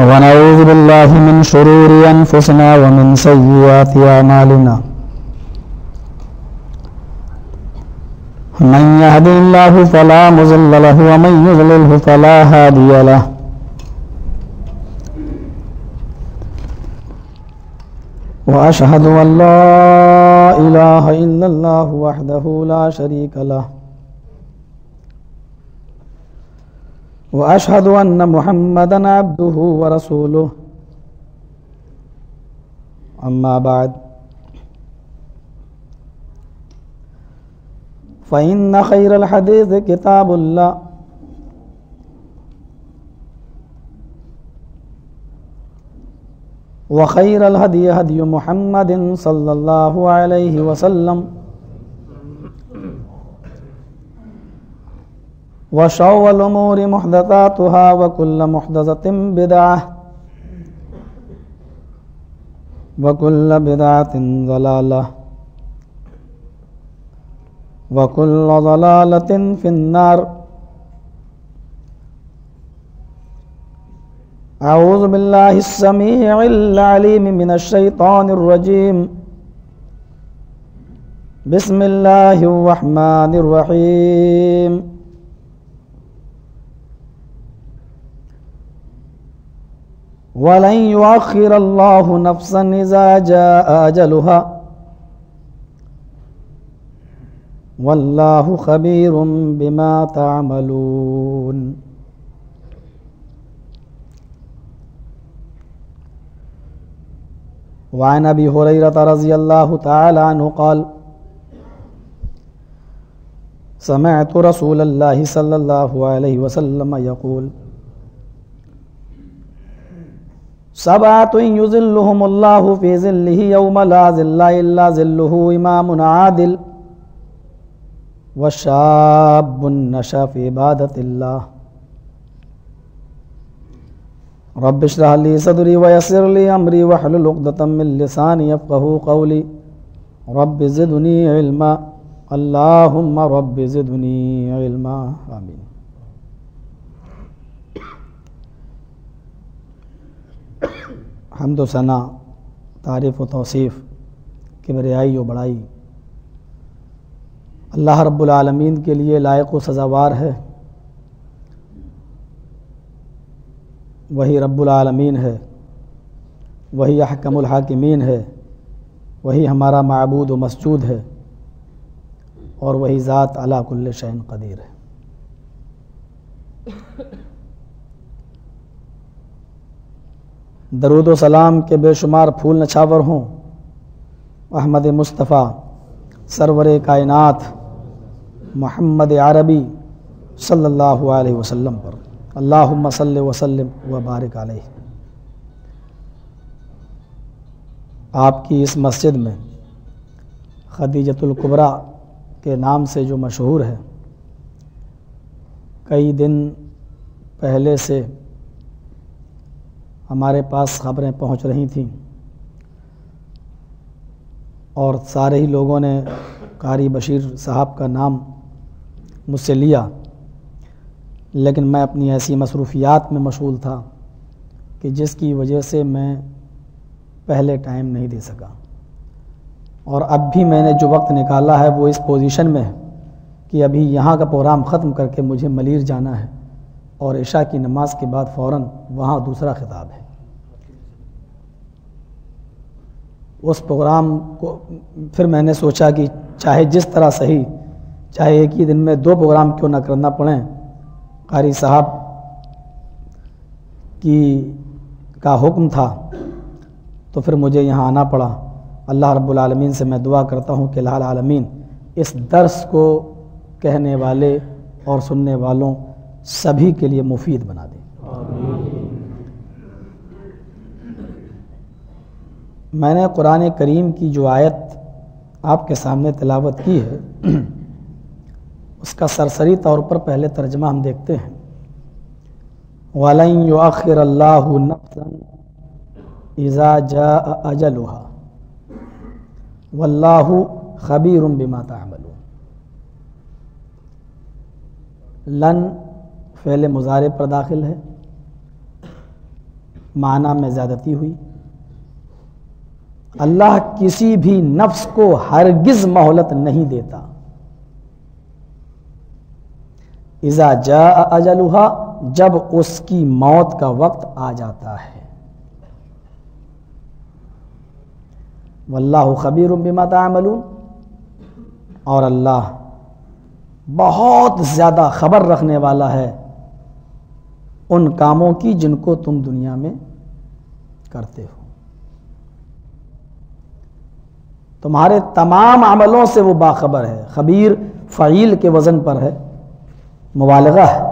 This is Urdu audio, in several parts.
ونعوذ بالله من شرور أنفسنا ومن سيئات أعمالنا من يهده الله فلا مضل له ومن يضلل فلا هادي له وأشهد أن لا إله إلا الله وحده لا شريك له وأشهد أن محمدًا عبده ورسوله أما بعد فإن خير الحديث كتاب الله وخير الهدي هدي محمد صلى الله عليه وسلم وشر الأمور محدثاتها وكل محدثة بدعة وكل بدعة ضلالة وكل ضلالة في النار. أعوذ بالله السميع العليم من الشيطان الرجيم. بسم الله الرحمن الرحيم. ولن يؤخر الله نفسا إذا جاء أجلها والله خبير بما تعملون. وعن أبي هريرة رضي الله تعالى عنه قال سمعت رسول الله صلى الله عليه وسلم يقول سبعة يظلهم الله في ظله يوم لا ظل إلا ظله إمام عادل وشاب نشأ في عبادة الله رب اشرح لي صدري ويسر لي أمري واحلل عقدة من لساني يفقهوا قولي رب زدني علما اللهم رب زدني علما آمين. حمد و ثنا، تعریف و توصیف، کبریائی و بڑائی اللہ رب العالمین کے لیے لائق و سزاوار ہے. وہی رب العالمین ہے، وہی احکم الحاکمین ہے، وہی ہمارا معبود و مسجود ہے، اور وہی ذات علی کل شیء قدیر ہے. درود و سلام کے بے شمار پھول نچھاور ہوں احمد مصطفیٰ سرور کائنات محمد عربی صلی اللہ علیہ وسلم پر. اللہم صلی وسلم وبارک علیہ. آپ کی اس مسجد میں خدیجۃ الکبریٰ کے نام سے جو مشہور ہے، کئی دن پہلے سے ہمارے پاس خبریں پہنچ رہی تھیں اور سارے ہی لوگوں نے قاری بشیر صاحب کا نام مجھ سے لیا، لیکن میں اپنی ایسی مصروفیات میں مشغول تھا کہ جس کی وجہ سے میں پہلے ٹائم نہیں دے سکا. اور اب بھی میں نے جو وقت نکالا ہے وہ اس پوزیشن میں ہے کہ ابھی یہاں کا پروگرام ختم کر کے مجھے ملیر جانا ہے اور عشاء کی نماز کے بعد فوراً وہاں دوسرا خطاب ہے. اس پروگرام کو پھر میں نے سوچا کہ چاہے جس طرح صحیح، چاہے ایک ہی دن میں 2 پروگرام کیوں نہ کرنا پڑیں، قاری صاحب کا حکم تھا تو پھر مجھے یہاں آنا پڑا. اللہ رب العالمین سے میں دعا کرتا ہوں کہ اللہ العالمین اس درس کو کہنے والے اور سننے والوں سبھی کے لیے مفید بنا دے. میں نے قرآن کریم کی جو آیت آپ کے سامنے تلاوت کی ہے اس کا سرسری طور پر پہلے ترجمہ ہم دیکھتے ہیں. وَلَن يُؤَخِّرَ اللَّهُ نَفْسًا إِذَا جَاءَ أَجَلُهَا وَاللَّهُ خَبِيرٌ بِمَا تَعْمَلُونَ. لن فعل مضارع پر داخل ہے، معنی میں زیادتی ہوئی۔ اللہ کسی بھی نفس کو ہرگز مہلت نہیں دیتا۔ اذا جاء اجلها، جب اس کی موت کا وقت آ جاتا ہے۔ واللہ خبیر بما تعملون، اور اللہ بہت زیادہ خبر رکھنے والا ہے ان کاموں کی جن کو تم دنیا میں کرتے ہو۔ تمہارے تمام عملوں سے وہ باخبر ہے۔ خبیر فعیل کے وزن پر ہے، مبالغہ ہے،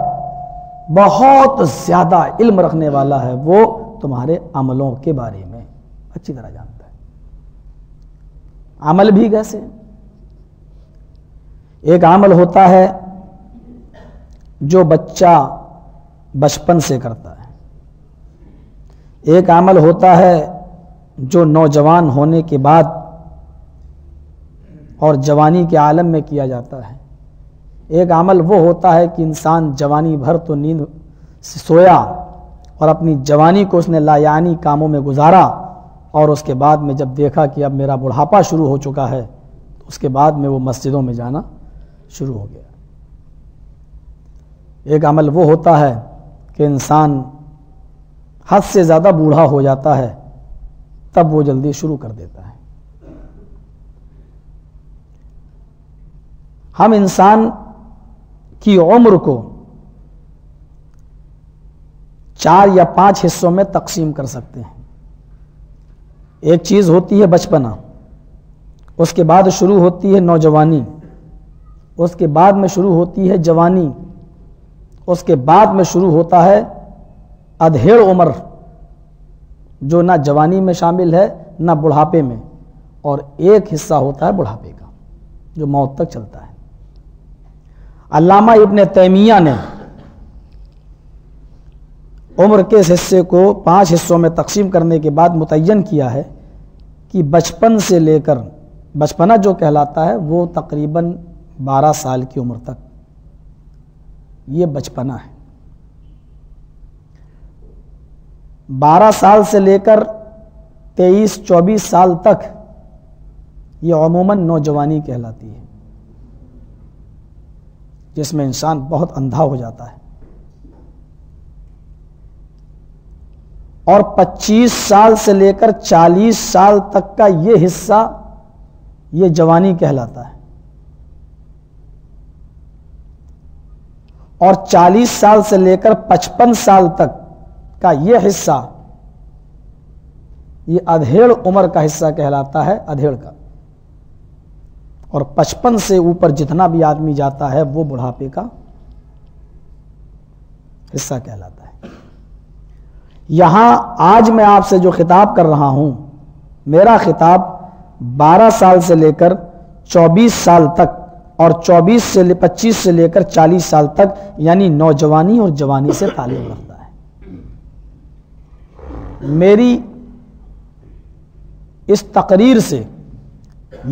بہت زیادہ علم رکھنے والا ہے وہ تمہارے عملوں کے بارے میں اچھی طرح جانتا ہے۔ عمل بھی کیسے؟ ایک عمل ہوتا ہے جو بچہ بچپن سے کرتا ہے، ایک عمل ہوتا ہے جو نوجوان ہونے کے بعد اور جوانی کے عالم میں کیا جاتا ہے، ایک عمل وہ ہوتا ہے کہ انسان جوانی بھر تو نیند سے سویا اور اپنی جوانی کو اس نے لایعنی کاموں میں گزارا، اور اس کے بعد میں جب دیکھا کہ اب میرا بڑھاپا شروع ہو چکا ہے تو اس کے بعد میں وہ مسجدوں میں جانا شروع ہو گیا۔ ایک عمل وہ ہوتا ہے کہ انسان حد سے زیادہ بوڑھا ہو جاتا ہے، تب وہ جلدی شروع کر دیتا ہے۔ ہم انسان کی عمر کو 4 یا 5 حصوں میں تقسیم کر سکتے ہیں۔ ایک چیز ہوتی ہے بچپنا، اس کے بعد شروع ہوتی ہے نوجوانی، اس کے بعد میں شروع ہوتی ہے جوانی، اس کے بعد میں شروع ہوتا ہے ادھیڑ عمر، جو نہ جوانی میں شامل ہے نہ بڑھاپے میں، اور ایک حصہ ہوتا ہے بڑھاپے کا جو موت تک چلتا ہے۔ علامہ ابن تیمیہ نے عمر کے اس حصے کو 5 حصوں میں تقسیم کرنے کے بعد متعین کیا ہے کہ بچپن سے لے کر، بچپنا جو کہلاتا ہے وہ تقریباً 12 سال کی عمر تک، یہ بچپنا ہے۔ 12 سال سے لے کر 23-24 سال تک یہ عموماً نوجوانی کہلاتی ہے، جس میں انسان بہت اندھا ہو جاتا ہے، اور 25 سال سے لے کر 40 سال تک کا یہ حصہ یہ جوانی کہلاتا ہے، اور 40 سال سے لے کر 55 سال تک کا یہ حصہ یہ ادھیڑ عمر کا حصہ کہلاتا ہے، ادھیڑ کا، اور 55 سے اوپر جتنا بھی آدمی جاتا ہے وہ بڑھاپے کا حصہ کہلاتا ہے۔ یہاں آج میں آپ سے جو خطاب کر رہا ہوں، میرا خطاب 12 سال سے لے کر 24 سال تک اور 25 سے لے کر 40 سال تک یعنی نوجوانی اور جوانی سے تعلق رکھتا ہے۔ میری اس تقریر سے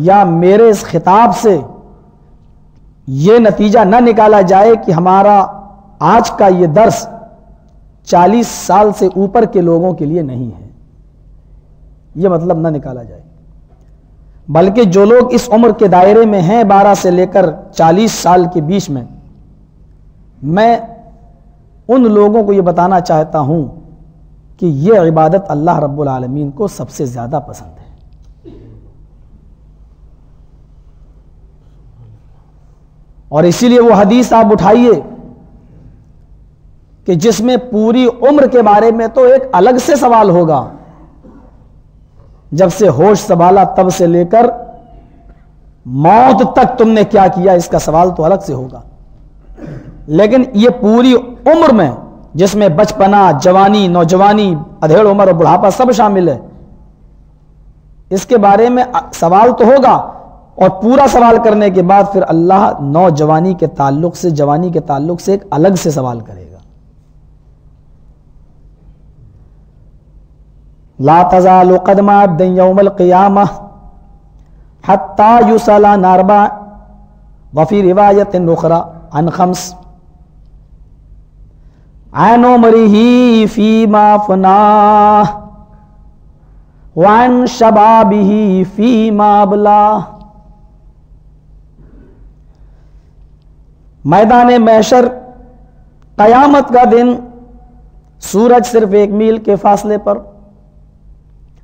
یا میرے اس خطاب سے یہ نتیجہ نہ نکالا جائے کہ ہمارا آج کا یہ درس 40 سال سے اوپر کے لوگوں کے لیے نہیں ہے، یہ مطلب نہ نکالا جائے، بلکہ جو لوگ اس عمر کے دائرے میں ہیں 12 سے لے کر 40 سال کے بیچ میں ان لوگوں کو یہ بتانا چاہتا ہوں کہ یہ عبادت اللہ رب العالمین کو سب سے زیادہ پسند ہے۔ اور اسی لیے وہ حدیث آپ اٹھائیے کہ جس میں پوری عمر کے بارے میں تو ایک الگ سے سوال ہوگا، جب سے ہوش سنبھالا تب سے لے کر موت تک تم نے کیا کیا، اس کا سوال تو الگ سے ہوگا، لیکن یہ پوری عمر میں جس میں بچپنا، جوانی، نوجوانی، ادھیڑ عمر اور بڑھاپا سب شامل ہے، اس کے بارے میں سوال تو ہوگا، اور پورا سوال کرنے کے بعد پھر اللہ نوجوانی کے تعلق سے، جوانی کے تعلق سے ایک الگ سے سوال کرے گا۔ لا تزال قدم عبد یوم القیامہ حتی یسأل عن 4 وفی روایت اخری عن 5 عن عمره فيما أفناه وعن شبابه فيما أبلاه. میدان محشر قیامت کا دن، سورج صرف 1 میل کے فاصلے پر،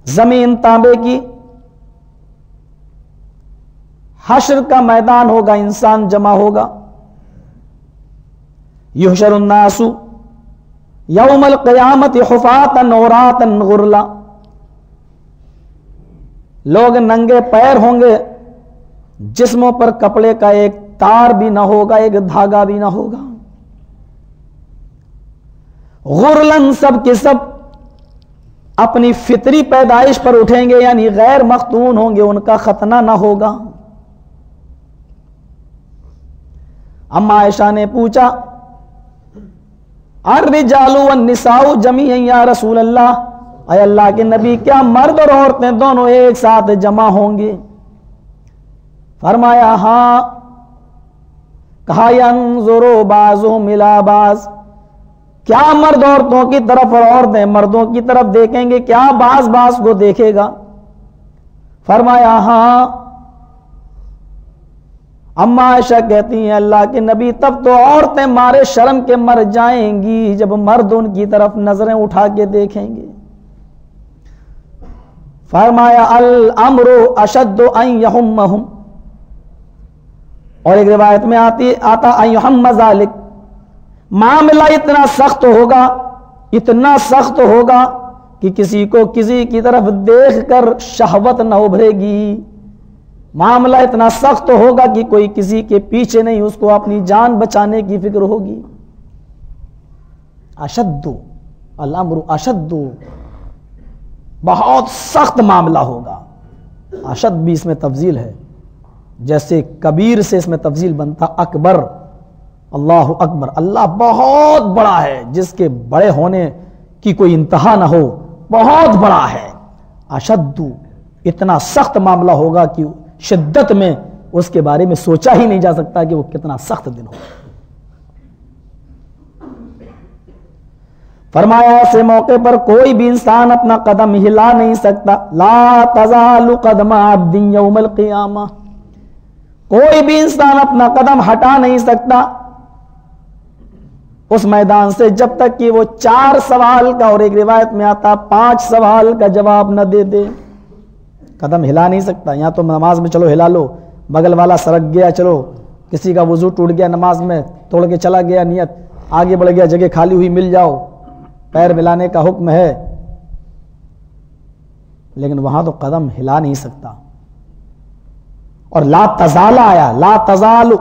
زمین تانبے کی، حشر کا میدان ہوگا، انسان جمع ہوگا. یحشر الناس یوم القیامت حفاتا عراتا غرلا. لوگ ننگے پیر ہوں گے، جسموں پر کپڑے کا ایک تار بھی نہ ہوگا، ایک دھاگا بھی نہ ہوگا. غرلن، سب کے سب اپنی فطری پیدائش پر اٹھیں گے، یعنی غیر مختون ہوں گے، ان کا ختنہ نہ ہوگا. اما عائشہ نے پوچھا الرجال والنساء جميعا یا رسول اللہ، اے اللہ کے نبی کیا مرد اور عورتیں دونوں ایک ساتھ جمع ہوں گے؟ فرمایا ہاں. کہا ينظر بعضهم الى بعض، کیا مرد عورتوں کی طرف اور عورتیں مردوں کی طرف دیکھیں گے؟ کیا بعض بعض کو دیکھے گا؟ فرمایا ہاں. اما عائشہ کہتی ہیں اللہ کے نبی تب تو عورتیں مارے شرم کے مر جائیں گی جب مرد ان کی طرف نظریں اٹھا کے دیکھیں گے. فرمایا الامر اشد ان یہمہم، اور ایک روایت میں آتا ان یہم ذالک، معاملہ اتنا سخت ہوگا، اتنا سخت ہوگا کہ کسی کو کسی کی طرف دیکھ کر شہوت نہ ابھرے گی. معاملہ اتنا سخت ہوگا کہ کوئی کسی کے پیچھے نہیں، اس کو اپنی جان بچانے کی فکر ہوگی. اشد، الامر اشد، بہت سخت معاملہ ہوگا. اشد بھی اس میں تفضیل ہے، جیسے کبیر سے اس میں تفضیل بنتا اکبر. اللہ اکبر، اللہ بہت بڑا ہے، جس کے بڑے ہونے کی کوئی انتہا نہ ہو، بہت بڑا ہے. اشد، اتنا سخت معاملہ ہوگا کہ شدت میں اس کے بارے میں سوچا ہی نہیں جا سکتا کہ وہ کتنا سخت دن ہو. فرمایا ایسے موقع پر کوئی بھی انسان اپنا قدم ہلا نہیں سکتا. لا تزال قدم عبد یوم القیامہ، کوئی بھی انسان اپنا قدم ہٹا نہیں سکتا اس میدان سے جب تک کہ وہ 4 سوال کا، اور ایک روایت میں آتا 5 سوال کا جواب نہ دے دے. قدم ہلا نہیں سکتا. یہاں تو نماز میں چلو ہلا لو، بغل والا سرک گیا، چلو کسی کا وضو ٹوٹ گیا نماز میں، توڑ کے چلا گیا نیت، آگے بڑھ گیا، جگہ خالی ہوئی مل جاؤ، پیر ملانے کا حکم ہے، لیکن وہاں تو قدم ہلا نہیں سکتا. اور لا تزال آیا، لا تزال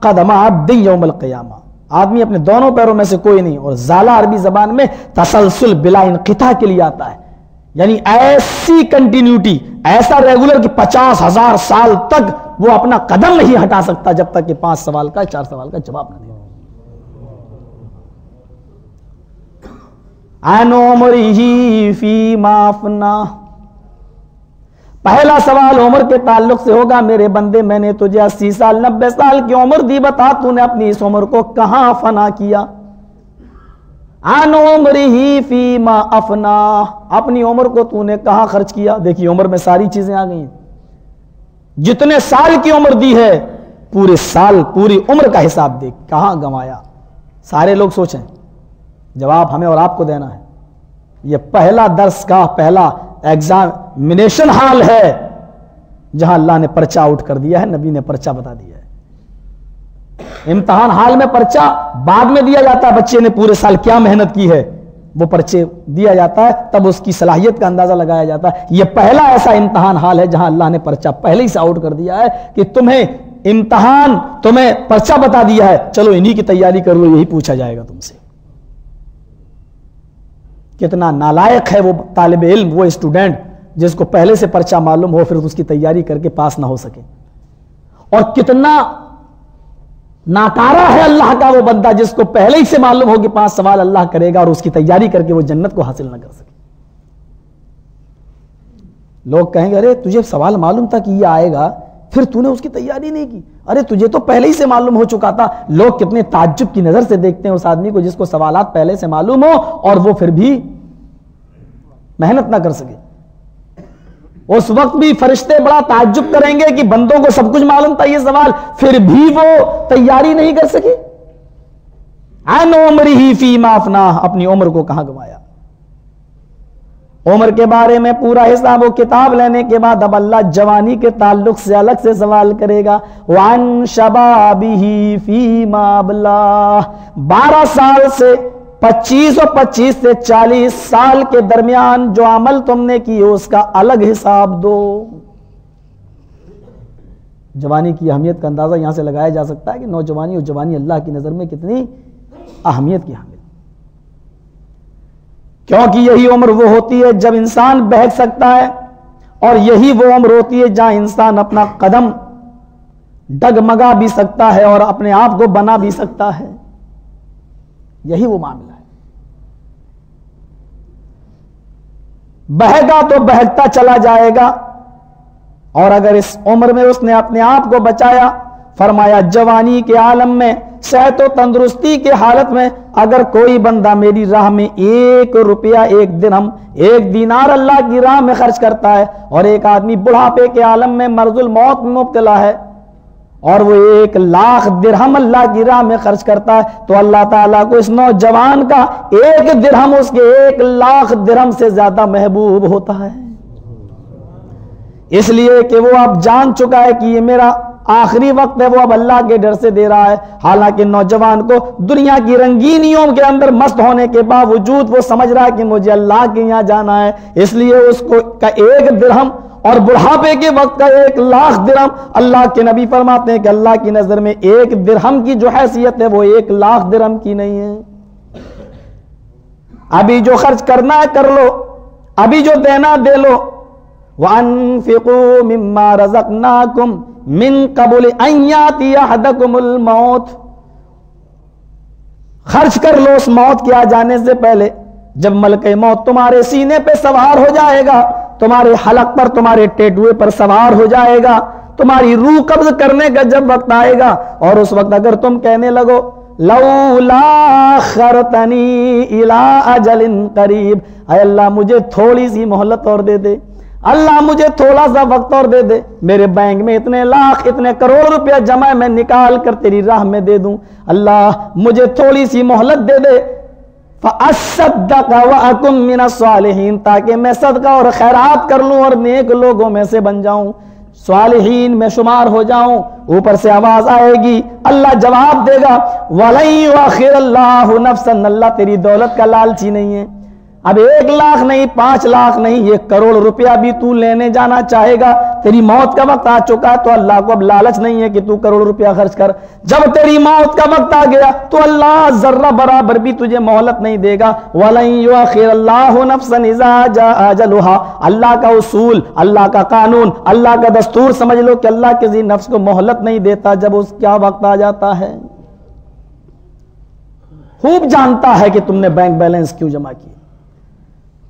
قدم عبد یوم القیامہ، آدمی اپنے دونوں پیروں میں سے کوئی نہیں. اور زالا عربی زبان میں تسلسل بلا انقطاع کے لیے آتا ہے، یعنی ایسی کنٹینیوٹی، ایسا ریگولر کہ 50,000 سال تک وہ اپنا قدم نہیں ہٹا سکتا جب تک کہ 5 سوال کا 4 سوال کا جواب نہ دے. عن عمرہ فیما افناہ، پہلا سوال عمر کے تعلق سے ہوگا. میرے بندے میں نے تجھے 80 سال 90 سال کی عمر دی، بتا تو نے اپنی اس عمر کو کہاں فنا کیا؟ عن عمرہ فیما افناہ، اپنی عمر کو تو نے کہاں خرچ کیا؟ دیکھیے عمر میں ساری چیزیں آ گئی ہیں. جتنے سال کی عمر دی ہے پورے سال پوری عمر کا حساب دیکھ، کہاں گنوایا؟ سارے لوگ سوچیں، جواب ہمیں اور آپ کو دینا ہے. یہ پہلا درس کا پہلا ایگزامینیشن ہال ہے جہاں اللہ نے پرچہ آؤٹ کر دیا ہے، نبی نے پرچہ بتا دیا ہے. امتحان حال میں پرچہ بعد میں دیا جاتا ہے، بچے نے پورے سال کیا محنت کی ہے وہ پرچے دیا جاتا ہے، تب اس کی صلاحیت کا اندازہ لگایا جاتا ہے. یہ پہلا ایسا امتحان حال ہے جہاں اللہ نے پرچہ پہلے ہی سے آؤٹ کر دیا ہے کہ تمہیں امتحان، تمہیں پرچہ بتا دیا ہے، چلو انہی کی تیاری کر لو، یہی پوچھا جائے گا تم سے. کتنا نالائق ہے وہ طالب علم، وہ اسٹوڈنٹ جس کو پہلے سے پرچہ معلوم ہو پھر اس کی تیاری کر کے پاس نہ ہو سکے. اور کتنا ناکارہ ہے اللہ کا وہ بندہ جس کو پہلے ہی سے معلوم ہو کہ 5 سوال اللہ کرے گا اور اس کی تیاری کر کے وہ جنت کو حاصل نہ کر سکے. لوگ کہیں گے ارے تجھے سوال معلوم تھا کہ یہ آئے گا، پھر تو نے اس کی تیاری نہیں کی. ارے تجھے تو پہلے ہی سے معلوم ہو چکا تھا. لوگ کتنے تعجب کی نظر سے دیکھتے ہیں اس آدمی کو جس کو سوالات پہلے سے معلوم ہو اور وہ پھر بھی محنت نہ کر سکے. اس وقت بھی فرشتے بڑا تعجب کریں گے کہ بندوں کو سب کچھ معلوم تھا یہ سوال, پھر بھی وہ تیاری نہیں کر سکے. عن عمرہ فیما افناہ, اپنی عمر کو کہاں گوایا. عمر کے بارے میں پورا حساب و کتاب لینے کے بعد اب اللہ جوانی کے تعلق سے الگ سے سوال کرے گا. وعن شبابہ فیما ابلاہ, 12 سال سے 25 اور 25 سے 40 سال کے درمیان جو عمل تم نے کی اس کا الگ حساب دو. جوانی کی اہمیت کا اندازہ یہاں سے لگایا جا سکتا ہے کہ نوجوانی اور جوانی اللہ کی نظر میں کتنی اہمیت کی حامل, کیونکہ یہی عمر وہ ہوتی ہے جب انسان بہک سکتا ہے, اور یہی وہ عمر ہوتی ہے جہاں انسان اپنا قدم ڈگمگا بھی سکتا ہے اور اپنے آپ کو بنا بھی سکتا ہے. یہی وہ معاملہ ہے. بہگا تو بہکتا چلا جائے گا, اور اگر اس عمر میں اس نے اپنے آپ کو بچایا, فرمایا جوانی کے عالم میں صحت و تندرستی کے حالت میں اگر کوئی بندہ میری راہ میں 1 روپیہ 1 درہم 1 دینار اللہ کی راہ میں خرچ کرتا ہے, اور ایک آدمی بڑھاپے کے عالم میں مرض الموت میں مبتلا ہے اور وہ 1 لاکھ درہم اللہ کی راہ میں خرچ کرتا ہے, تو اللہ تعالیٰ کو اس نوجوان کا 1 درہم اس کے 1 لاکھ درہم سے زیادہ محبوب ہوتا ہے. اس لیے کہ وہ اب جان چکا ہے کہ یہ میرا آخری وقت ہے, وہ اب اللہ کے ڈر سے دے رہا ہے. حالانکہ نوجوان کو دنیا کی رنگینیوں کے اندر مست ہونے کے باوجود وہ سمجھ رہا ہے کہ مجھے اللہ کے یہاں جانا ہے, اس لیے اس کو کا 1 درہم اور بڑھاپے کے وقت کا 1 لاکھ درہم, اللہ کے نبی فرماتے ہیں کہ اللہ کی نظر میں 1 درہم کی جو حیثیت ہے وہ 1 لاکھ درہم کی نہیں ہے. ابھی جو خرچ کرنا ہے کر لو, ابھی جو دینا دے لو. وَأَنفِقُوا مِمَّا رَزَقْنَاكُمْ مِن قَبْلِ أَن يَأْتِيَ أَحَدَكُمُ الْمَوْتُ, خرچ کر لو اس موت کے آ جانے سے پہلے. جب ملک موت تمہارے سینے پہ سوار ہو جائے گا, تمہارے حلق پر تمہارے ٹیٹوے پر سوار ہو جائے گا, تمہاری روح قبض کرنے کا جب وقت آئے گا, اور اس وقت اگر تم کہنے لگو لولا اخرتنی الی اجل قریب, اے اللہ مجھے تھوڑی سی مہلت اور دے دے, اللہ مجھے تھوڑا سا وقت اور دے دے, میرے بینک میں اتنے لاکھ اتنے کروڑ روپیہ جمع ہے, میں نکال کر تیری راہ میں دے دوں, اللہ مجھے تھوڑی سی مہلت دے دے. فَأَصَّدَّقَ وَأَكُن مِّنَ الصَّالِحِينَ, تاکہ میں صدقہ اور خیرات کر لوں اور نیک لوگوں میں سے بن جاؤں, صالحین میں شمار ہو جاؤں. اوپر سے آواز آئے گی, اللہ جواب دے گا وَلَن يُؤَخِّرَ اللَّهُ نَفْسًا, اللہ تیری دولت کا لالچی نہیں ہے. اب 1 لاکھ نہیں 5 لاکھ نہیں 1 کروڑ روپیہ بھی تو لینے جانا چاہے گا, تیری موت کا وقت آ چکا ہے, تو اللہ کو اب لالچ نہیں ہے کہ تو کروڑ روپیہ خرچ کر. جب تیری موت کا وقت آ گیا تو اللہ ذرہ برابر بھی تجھے مہلت نہیں دے گا. وَلَن يُؤَخِّرَ اللَّهُ نَفْسًا إِذَا جَاءَ أَجَلُهَا, اللہ کا اصول, اللہ کا قانون, اللہ کا دستور سمجھ لو کہ اللہ کسی نفس کو مہلت نہیں دیتا جب اس کا وقت آ جاتا ہے. خوب جانتا ہے کہ تم نے بینک بیلنس کیوں جمع کیا.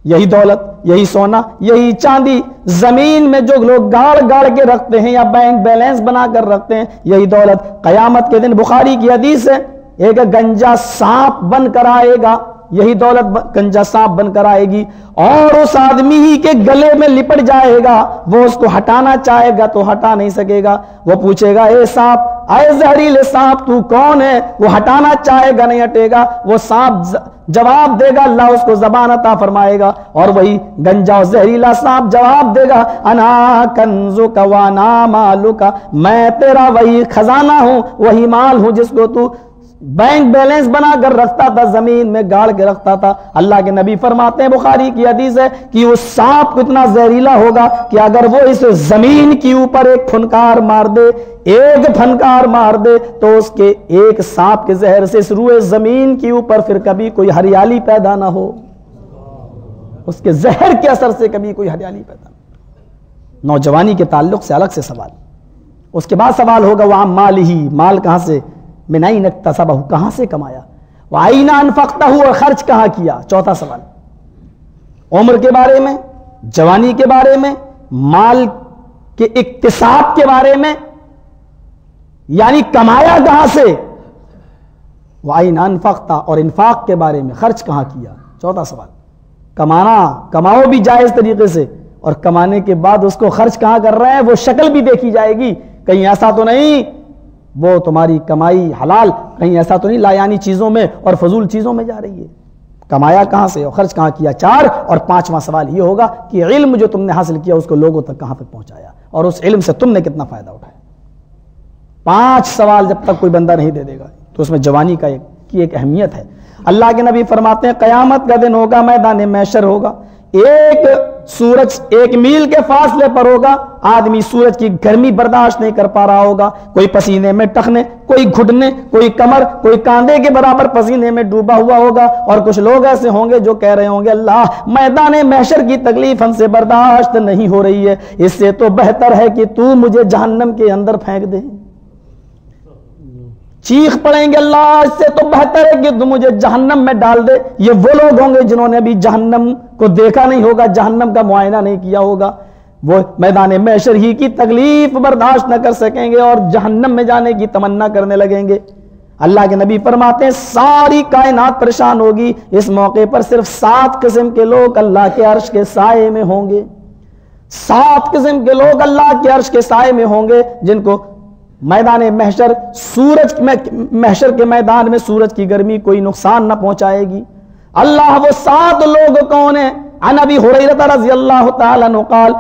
یہی دولت, یہی سونا, یہی چاندی زمین میں جو لوگ گاڑ گاڑ کے رکھتے ہیں یا بینک بیلنس بنا کر رکھتے ہیں, یہی دولت قیامت کے دن بخاری کی حدیث ہے ایک گنجا سانپ بن کر آئے گا, یہی دولت گنجا سانپ بن کر آئے گی اور اس آدمی ہی کے گلے میں لپٹ جائے گا. وہ اس کو ہٹانا چاہے گا تو ہٹا نہیں سکے گا. وہ پوچھے گا اے سانپ, اے زہریلے سانپ تو کون ہے, وہ ہٹانا چاہے گا نہیں ہٹے گا. وہ سانپ جواب دے گا, اللہ اس کو زبان عطا فرمائے گا, اور وہی گنجا اور زہریلا سانپ جواب دے گا انا کنزک وانا مالک, میں تیرا وہی خزانہ ہوں, وہی مال ہوں جس کو تو بینک بیلنس بنا کر رکھتا تھا, زمین میں گاڑ کے رکھتا تھا. اللہ کے نبی فرماتے ہیں, بخاری کی حدیث ہے کہ اس سانپ اتنا زہریلا ہوگا کہ اگر وہ اس زمین کے اوپر ایک پھنکار مار دے, ایک پھنکار مار دے, تو اس کے ایک سانپ کے زہر سے اس روئے زمین کے اوپر پھر کبھی کوئی ہریالی پیدا نہ ہو, اس کے زہر کے اثر سے کبھی کوئی ہریالی پیدا نہ ہو. نوجوانی کے تعلق سے الگ سے سوال. اس کے بعد سوال ہوگا وہاں مال ہی, مال کہاں سے, من این اکتسبہ, کہاں سے کمایا, وَأَيْنَ أَنفَقْتَهُ, اور خرچ کہاں کیا. چوتھا سوال عمر کے بارے میں, جوانی کے بارے میں, مال کہ اقتصاد کے بارے میں، یعنی کمایا کہاں سے، وَأَيْنَ أَنفَقْتَ، اور انفاق کے بارے میں، خرچ کہاں کیا۔ چوتھا سوال، کماؤ بھی جائز طریقے سے، اور کمانے کے بعد اس کو خرچ کہاں کر رہے ہیں، وہ شکل بھی دیکھی جائے گی، کہیں ایسا تو نہیں وہ تمہاری کمائی حلال، کہیں ایسا تو نہیں لایانی چیزوں میں اور فضول چیزوں میں جا رہی ہے، کمایا کہاں سے اور خرچ کہاں کیا۔ 4 اور 5واں سوال یہ ہوگا کہ علم جو تم نے حاصل کیا اس کو لوگوں تک کہاں تک پہنچایا، اور اس علم سے تم نے کتنا فائدہ اٹھایا۔ 5 سوال جب تک کوئی بندہ نہیں دے دے گا تو اس میں جوانی کی ایک اہمیت ہے۔ اللہ کے نبی فرماتے ہیں قیامت کا دن ہوگا، میدان محشر ہوگا، ایک سورج 1 میل کے فاصلے پر ہوگا، آدمی سورج کی گرمی برداشت نہیں کر پا رہا ہوگا، کوئی پسینے میں ٹخنے، کوئی گھٹنے، کوئی کمر، کوئی کاندھے کے برابر پسینے میں ڈوبا ہوا ہوگا، اور کچھ لوگ ایسے ہوں گے جو کہہ رہے ہوں گے اللہ میدان محشر کی تکلیف ہم سے برداشت نہیں ہو رہی ہے، اس سے تو بہتر ہے کہ تو مجھے جہنم کے اندر پھینک دے۔ چیخ پڑیں گے اللہ اس سے تو بہتر ہے کہ تم مجھے جہنم میں ڈال دے۔ یہ وہ لوگ ہوں گے جنہوں نے ابھی جہنم کو دیکھا نہیں ہوگا، جہنم کا معائنہ نہیں کیا ہوگا، وہ میدان محشر ہی کی تکلیف برداشت نہ کر سکیں گے اور جہنم میں جانے کی تمنا کرنے لگیں گے۔ اللہ کے نبی فرماتے ہیں ساری کائنات پریشان ہوگی، اس موقع پر صرف 7 قسم کے لوگ اللہ کے عرش کے سائے میں ہوں گے۔ 7 قسم کے لوگ اللہ کے عرش کے سائے میں ہوں گے جن کو میدان محشر، محشر کے میدان میں سورج کی گرمی کوئی نقصان نہ پہنچائے گی۔ اللہ وہ 7 لوگ کون ہیں؟ عن ابی ہریرہ رضی اللہ تعالی عنہ قال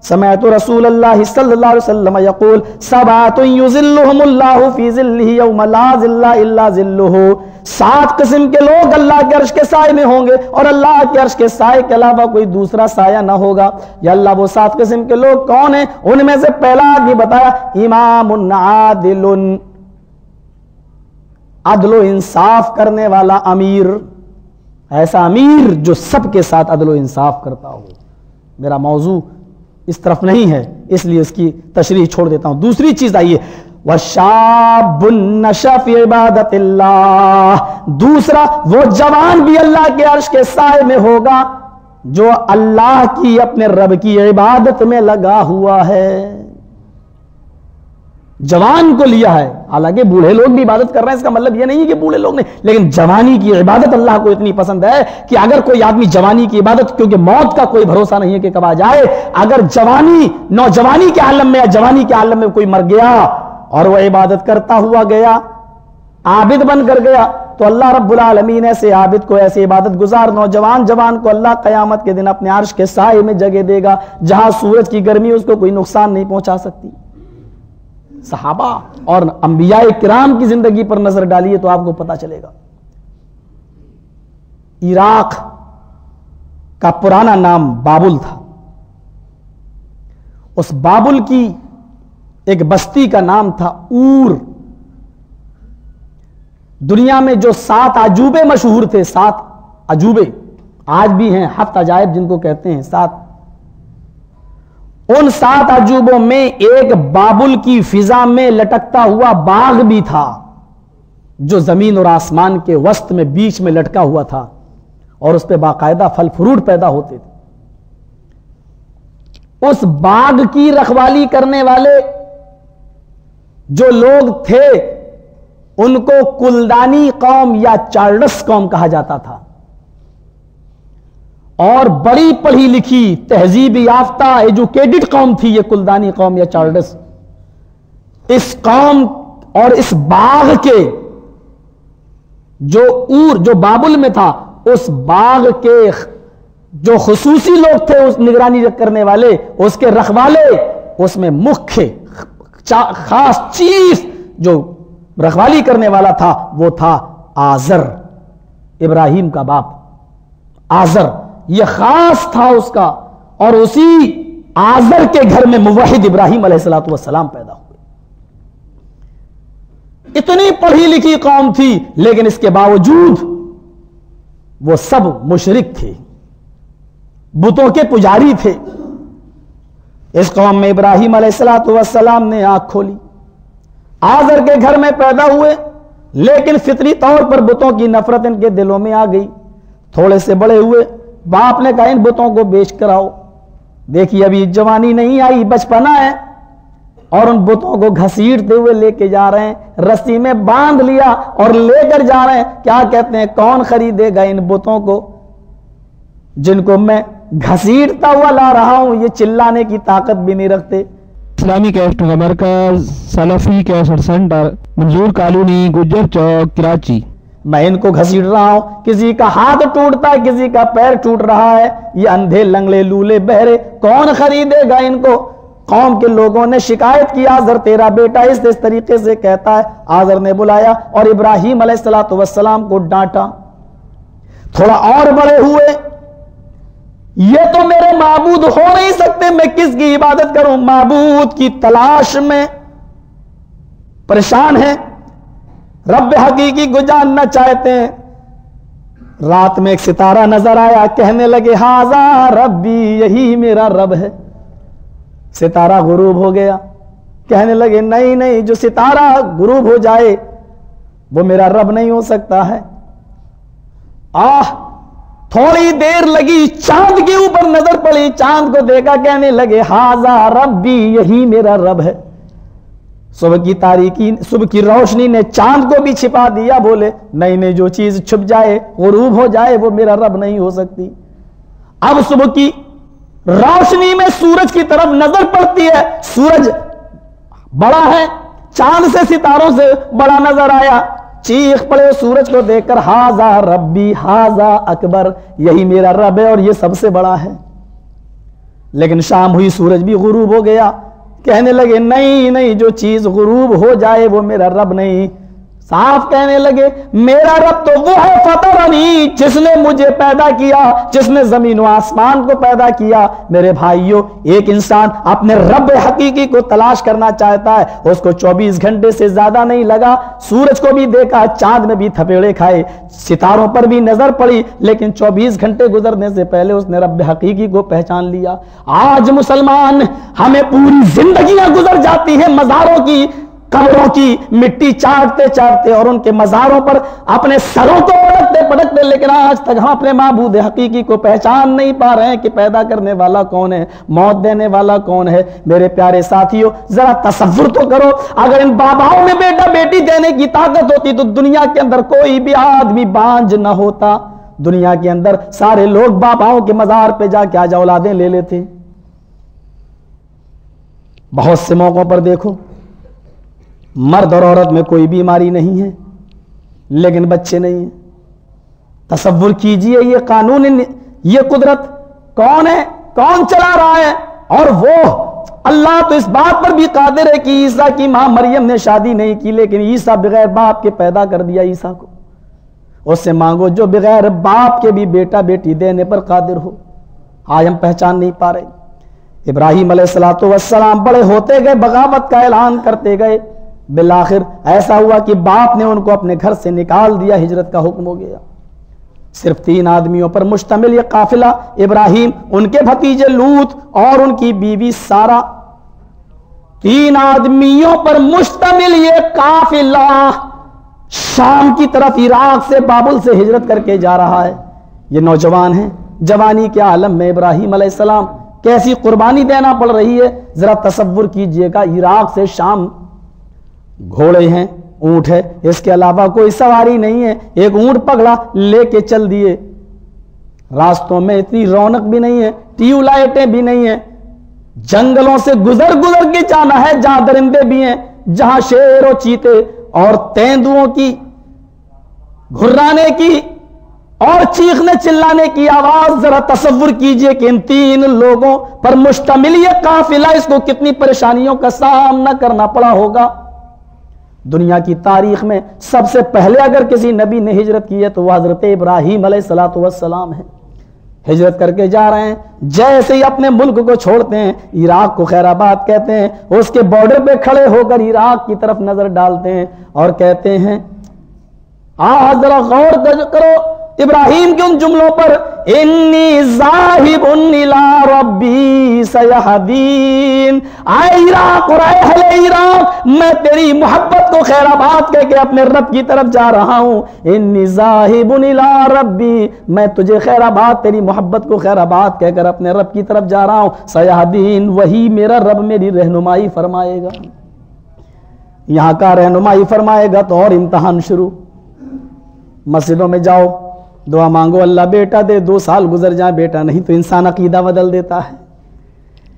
سمعت رسول اللہ صلی اللہ علیہ وسلم یقول 7 یظلهم اللہ فی ظلہ یوم لا ظل الا ظلہ۔ 7 قسم کے لوگ اللہ کے عرش کے سائے میں ہوں گے اور اللہ کے عرش کے سائے کے علاوہ کوئی دوسرا سایہ نہ ہوگا۔ یا اللہ وہ 7 قسم کے لوگ کون ہیں؟ ان میں سے پہلا آدمی بتایا امام عادل، عدل و انصاف کرنے والا امیر، ایسا امیر جو سب کے ساتھ عدل و انصاف کرتا ہو۔ میرا موضوع اس طرف نہیں ہے اس لیے اس کی تشریح چھوڑ دیتا ہوں۔ دوسری چیز آئیے وَشَابٌ نَشَأَ فِي عِبَادَةِ اللَّهِ، دوسرا وہ جوان بھی اللہ کے عرش کے سائے میں ہوگا جو اللہ کی اپنے رب کی عبادت میں لگا ہوا ہے۔ جوان کو لیا ہے، حالانکہ بوڑھے لوگ بھی عبادت کر رہے ہیں، اس کا مطلب یہ نہیں کہ بوڑھے لوگ نہیں، لیکن جوانی کی عبادت اللہ کو اتنی پسند ہے کہ اگر کوئی آدمی جوانی کی عبادت، کیونکہ موت کا کوئی بھروسہ نہیں ہے کہ کب آ جائے، اگر نوجوانی کے عالم میں یا جوانی کے عالم میں کوئی مر گیا اور وہ عبادت کرتا ہوا گیا، عابد بن کر گیا، تو اللہ رب العالمین ایسے عابد کو، ایسے عبادت گزار جوان کو اللہ قیامت کے دن اپنے عرش کے سائے میں جگہ دے گا جہاں سورج کی گرمی اس کو کوئی نقصان نہیں پہنچا سکتی۔ صحابہ اور انبیاء کرام کی زندگی پر نظر ڈالیے تو آپ کو پتا چلے گا۔ عراق کا پرانا نام بابل تھا، اس بابل کی ایک بستی کا نام تھا اور۔ دنیا میں جو 7 عجوبے مشہور تھے، 7 عجوبے آج بھی ہیں، 7 عجائب جن کو کہتے ہیں 7، ان 7 عجوبوں میں ایک بابل کی فضا میں لٹکتا ہوا باغ بھی تھا جو زمین اور آسمان کے وسط میں بیچ میں لٹکا ہوا تھا، اور اس پہ باقاعدہ پھل فروٹ پیدا ہوتے تھے۔ اس باغ کی رکھوالی کرنے والے جو لوگ تھے ان کو کلدانی قوم یا چارلس قوم کہا جاتا تھا، اور بڑی پڑھی لکھی تہذیب یافتہ ایجوکیٹڈ قوم تھی یہ کلدانی قوم یا چارلس۔ اس قوم اور اس باغ کے جو بابل میں تھا، اس باغ کے جو خصوصی لوگ تھے اس نگرانی کرنے والے، اس کے رکھوالے، اس میں مکھ خاص چیف جو رکھوالی کرنے والا تھا وہ تھا آزر، ابراہیم کا باپ آزر، یہ خاص تھا اس کا، اور اسی آزر کے گھر میں موحد ابراہیم علیہ السلام پیدا ہوئے۔ اتنی پڑھی لکھی قوم تھی لیکن اس کے باوجود وہ سب مشرک تھے، بتوں کے پجاری تھے۔ اس قوم میں ابراہیم علیہ السلام نے آنکھ کھولی، آزر کے گھر میں پیدا ہوئے، لیکن فطری طور پر بتوں کی نفرت ان کے دلوں میں آ گئی۔ تھوڑے سے بڑے ہوئے، باپ نے کہا ان بتوں کو بیچ کر آؤ، دیکھیے ابھی جوانی نہیں آئی، بچپنا ہے، اور ان بتوں کو گھسیٹتے ہوئے لے کے جا رہے ہیں، رسی میں باندھ لیا اور لے کر جا رہے ہیں۔ کیا کہتے ہیں، کون خریدے گا ان بتوں کو جن کو میں گھسیٹتا ہوا لا رہا ہوں؟ یہ چلانے کی طاقت بھی نہیں رکھتے۔ اسلامی کیسٹ کا مرکز سلفی کیسٹ سینٹر، منظور کالونی، گجر چوک، کراچی۔ میں ان کو گھسیٹ رہا ہوں، کسی کا ہاتھ ٹوٹتا ہے، کسی کا پیر ٹوٹ رہا ہے، یہ اندھے لنگڑے لولے بہرے، کون خریدے گا ان کو؟ قوم کے لوگوں نے شکایت کی، آزر تیرا بیٹا اس طریقے سے کہتا ہے۔ آزر نے بلایا اور ابراہیم علیہ السلام کو ڈانٹا۔ تھوڑا اور بڑے ہوئے، یہ تو میرے معبود ہو نہیں سکتے، میں کس کی عبادت کروں؟ معبود کی تلاش میں پریشان ہیں، رب حقیقی کو جاننا چاہتے ہیں۔ رات میں ایک ستارہ نظر آیا، کہنے لگے ہاذا ربی، یہی میرا رب ہے۔ ستارہ غروب ہو گیا، کہنے لگے نہیں نہیں، جو ستارہ غروب ہو جائے وہ میرا رب نہیں ہو سکتا ہے۔ تھوڑی دیر لگی، چاند کے اوپر نظر پڑی، چاند کو دیکھا، کہنے لگے ہاذا ربی، یہی میرا رب ہے۔ صبح کی روشنی نے چاند کو بھی چھپا دیا، بولے نہیں نہیں، جو چیز چھپ جائے، غروب ہو جائے، وہ میرا رب نہیں ہو سکتی۔ اب صبح کی روشنی میں سورج کی طرف نظر پڑتی ہے، سورج بڑا ہے، چاند سے ستاروں سے بڑا نظر آیا، چیخ پڑے سورج کو دیکھ کر، ہاذا ربی ہاذا اکبر، یہی میرا رب ہے اور یہ سب سے بڑا ہے۔ لیکن شام ہوئی، سورج بھی غروب ہو گیا، کہنے لگے نہیں نہیں، جو چیز غروب ہو جائے وہ میرا رب نہیں۔ صاف کہنے لگے میرا رب تو وہ ہے فطرنی، جس نے مجھے پیدا کیا، جس نے زمین و آسمان کو پیدا کیا۔ میرے بھائیوں، ایک انسان اپنے رب حقیقی کو تلاش کرنا چاہتا ہے، اس کو 24 گھنٹے سے زیادہ نہیں لگا، سورج کو بھی دیکھا، چاند میں بھی تھپیڑے کھائے، ستاروں پر بھی نظر پڑی، لیکن 24 گھنٹے گزرنے سے پہلے اس نے رب حقیقی کو پہچان لیا۔ آج مسلمان، ہمیں پوری زندگیاں گزر جاتی ہیں مزاروں کی، قبروں کی مٹی چاٹتے چاٹتے اور ان کے مزاروں پر اپنے سروں کو پٹکتے پٹکتے، لیکن آج تک ہم اپنے معبود حقیقی کو پہچان نہیں پا رہے ہیں کہ پیدا کرنے والا کون ہے، موت دینے والا کون ہے۔ میرے پیارے ساتھیوں، ذرا تصور تو کرو، اگر ان باباؤں میں بیٹا بیٹی دینے کی طاقت ہوتی تو دنیا کے اندر کوئی بھی آدمی بانج نہ ہوتا۔ دنیا کے اندر سارے لوگ باباؤں کے مزار پہ جا کے آج اولادیں لے لیتے۔ بہت سے موقعوں پر دیکھو، مرد اور عورت میں کوئی بیماری نہیں ہے لیکن بچے نہیں ہیں۔ تصور کیجئے، یہ قانون، یہ قدرت کون ہے، کون چلا رہا ہے؟ اور وہ اللہ تو اس بات پر بھی قادر ہے کہ عیسیٰ کی ماں مریم نے شادی نہیں کی، لیکن عیسیٰ بغیر باپ کے پیدا کر دیا عیسیٰ کو۔ اس سے مانگو جو بغیر باپ کے بھی بیٹا بیٹی دینے پر قادر ہو۔ آج ہم پہچان نہیں پا رہے۔ ابراہیم علیہ السلام بڑے ہوتے گئے، بغاوت کا اعلان کرتے گئے، بالآخر ایسا ہوا کہ باپ نے ان کو اپنے گھر سے نکال دیا، ہجرت کا حکم ہو گیا۔ صرف 3 آدمیوں پر مشتمل یہ قافلہ، ابراہیم، ان کے بھتیجے لوط اور ان کی بیوی سارہ، 3 آدمیوں پر مشتمل یہ قافلہ شام کی طرف عراق سے، بابل سے ہجرت کر کے جا رہا ہے۔ یہ نوجوان ہیں، جوانی کے عالم میں ابراہیم علیہ السلام کیسی قربانی دینا پڑ رہی ہے، ذرا تصور کیجئے گا۔ عراق سے شام، گھوڑے ہیں، اونٹ ہے، اس کے علاوہ کوئی سواری نہیں ہے، ایک اونٹ پکڑا، لے کے چل دیے۔ راستوں میں اتنی رونق بھی نہیں ہے، ٹیوب لائٹیں بھی نہیں ہیں، جنگلوں سے گزر کے جانا ہے، جہاں درندے بھی ہیں، جہاں شیر و چیتے اور تیندوؤں کی گھرانے کی اور چیخنے چلانے کی آواز۔ ذرا تصور کیجئے کہ ان 3 لوگوں پر مشتمل یہ قافلہ، اس کو کتنی پریشانیوں کا سامنا کرنا پڑا ہوگا۔ دنیا کی تاریخ میں سب سے پہلے اگر کسی نبی نے ہجرت کی ہے تو وہ حضرت ابراہیم علیہ السلام ہے۔ ہجرت کر کے جا رہے ہیں، جیسے ہی اپنے ملک کو چھوڑتے ہیں، عراق کو خیر آباد کہتے ہیں، اس کے بارڈر پہ کھڑے ہو کر عراق کی طرف نظر ڈالتے ہیں اور کہتے ہیں ذرا غور کرو، ابراہیم کے ان جملوں پر انی ذاہب الی ربی سیہدین، اے عراق اور اے اہل عراق، میں تیری محبت کو خیر آباد کہہ کے اپنے رب کی طرف جا رہا ہوں، انی ذاہب الی ربی، میں تجھے خیر آباد، تیری محبت کو خیر آباد کہہ کر اپنے رب کی طرف جا رہا ہوں، سیہدین، وہی میرا رب میری رہنمائی فرمائے گا۔ یہاں کا رہنمائی فرمائے گا تو اور امتحان شروع۔ مسجدوں میں جاؤ، دعا مانگو اللہ بیٹا دے، 2 سال گزر جائیں بیٹا نہیں تو انسان عقیدہ بدل دیتا ہے۔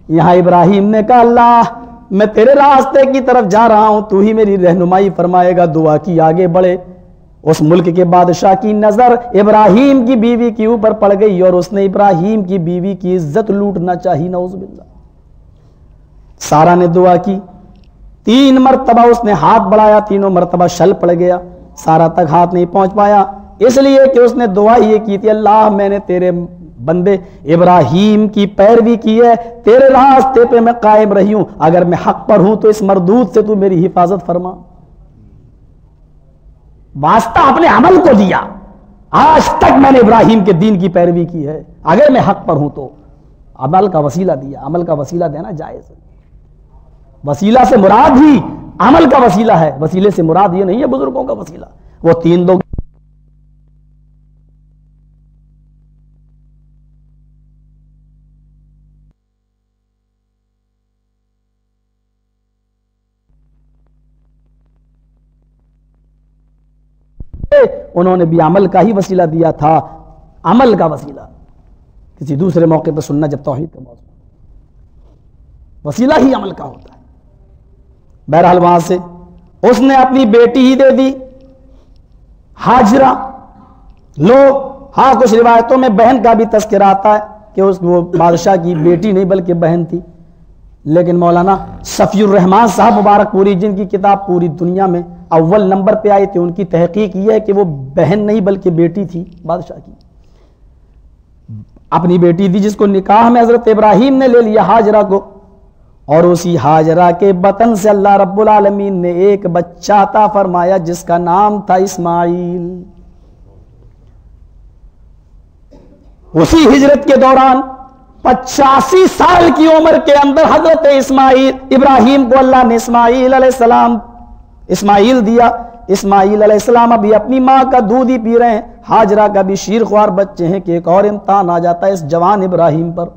یہاں ابراہیم نے کہا اللہ میں تیرے راستے کی طرف جا رہا ہوں، تو ہی میری رہنمائی فرمائے گا، دعا کی آگے بڑھے۔ اس ملک کے بادشاہ کی نظر ابراہیم کی بیوی کے اوپر پڑ گئی اور اس نے ابراہیم کی بیوی کی عزت لوٹنا چاہی، نعوذ باللہ۔ سارا نے دعا کی، 3 مرتبہ اس نے ہاتھ بڑھایا، تینوں مرتبہ شل پڑ گیا، سارا تک ہاتھ نہیں پہنچ پایا، اس لیے کہ اس نے دعا یہ کی تھی اللہ میں نے تیرے بندے ابراہیم کی پیروی کی ہے، تیرے راستے پہ میں قائم رہی ہوں، اگر میں حق پر ہوں تو اس مردود سے تو میری حفاظت فرما۔ واسطہ اپنے عمل کو دیا، آج تک میں نے ابراہیم کے دین کی پیروی کی ہے، اگر میں حق پر ہوں تو عمل کا وسیلہ دیا۔ عمل کا وسیلہ دینا جائز ہے، وسیلہ سے مراد ہی عمل کا وسیلہ ہے، وسیلے سے مراد یہ نہیں ہے بزرگوں کا وسیلہ۔ وہ 3 لوگ انہوں نے بھی عمل کا ہی وسیلہ دیا تھا، عمل کا وسیلہ کسی دوسرے موقع پہ سننا جب توحید کا موضوع، وسیلہ ہی عمل کا ہوتا ہے۔ بہرحال وہاں سے اس نے اپنی بیٹی ہی دے دی ہاجرہ۔ ہاں کچھ روایتوں میں بہن کا بھی تذکرہ آتا ہے کہ وہ بادشاہ کی بیٹی نہیں بلکہ بہن تھی، لیکن مولانا صفی الرحمان صاحب مبارک پوری، جن کی کتاب پوری دنیا میں اول نمبر پہ آئی تھی، ان کی تحقیق یہ ہے کہ وہ بہن نہیں بلکہ بیٹی تھی بادشاہ کی، اپنی بیٹی تھی جس کو نکاح میں حضرت ابراہیم نے لے لیا ہاجرہ کو، اور اسی ہاجرہ کے بطن سے اللہ رب العالمین نے ایک بچہ عطا فرمایا جس کا نام تھا اسماعیل۔ اسی ہجرت کے دوران 85 سال کی عمر کے اندر حضرت ابراہیم کو اللہ نے اسماعیل علیہ السلام اسماعیل دیا۔ اسماعیل علیہ السلام ابھی اپنی ماں کا دودھ ہی پی رہے ہیں، ہاجرہ کا بھی شیر خوار بچے ہیں کہ ایک اور امتحان آ جاتا ہے اس جوان ابراہیم پر۔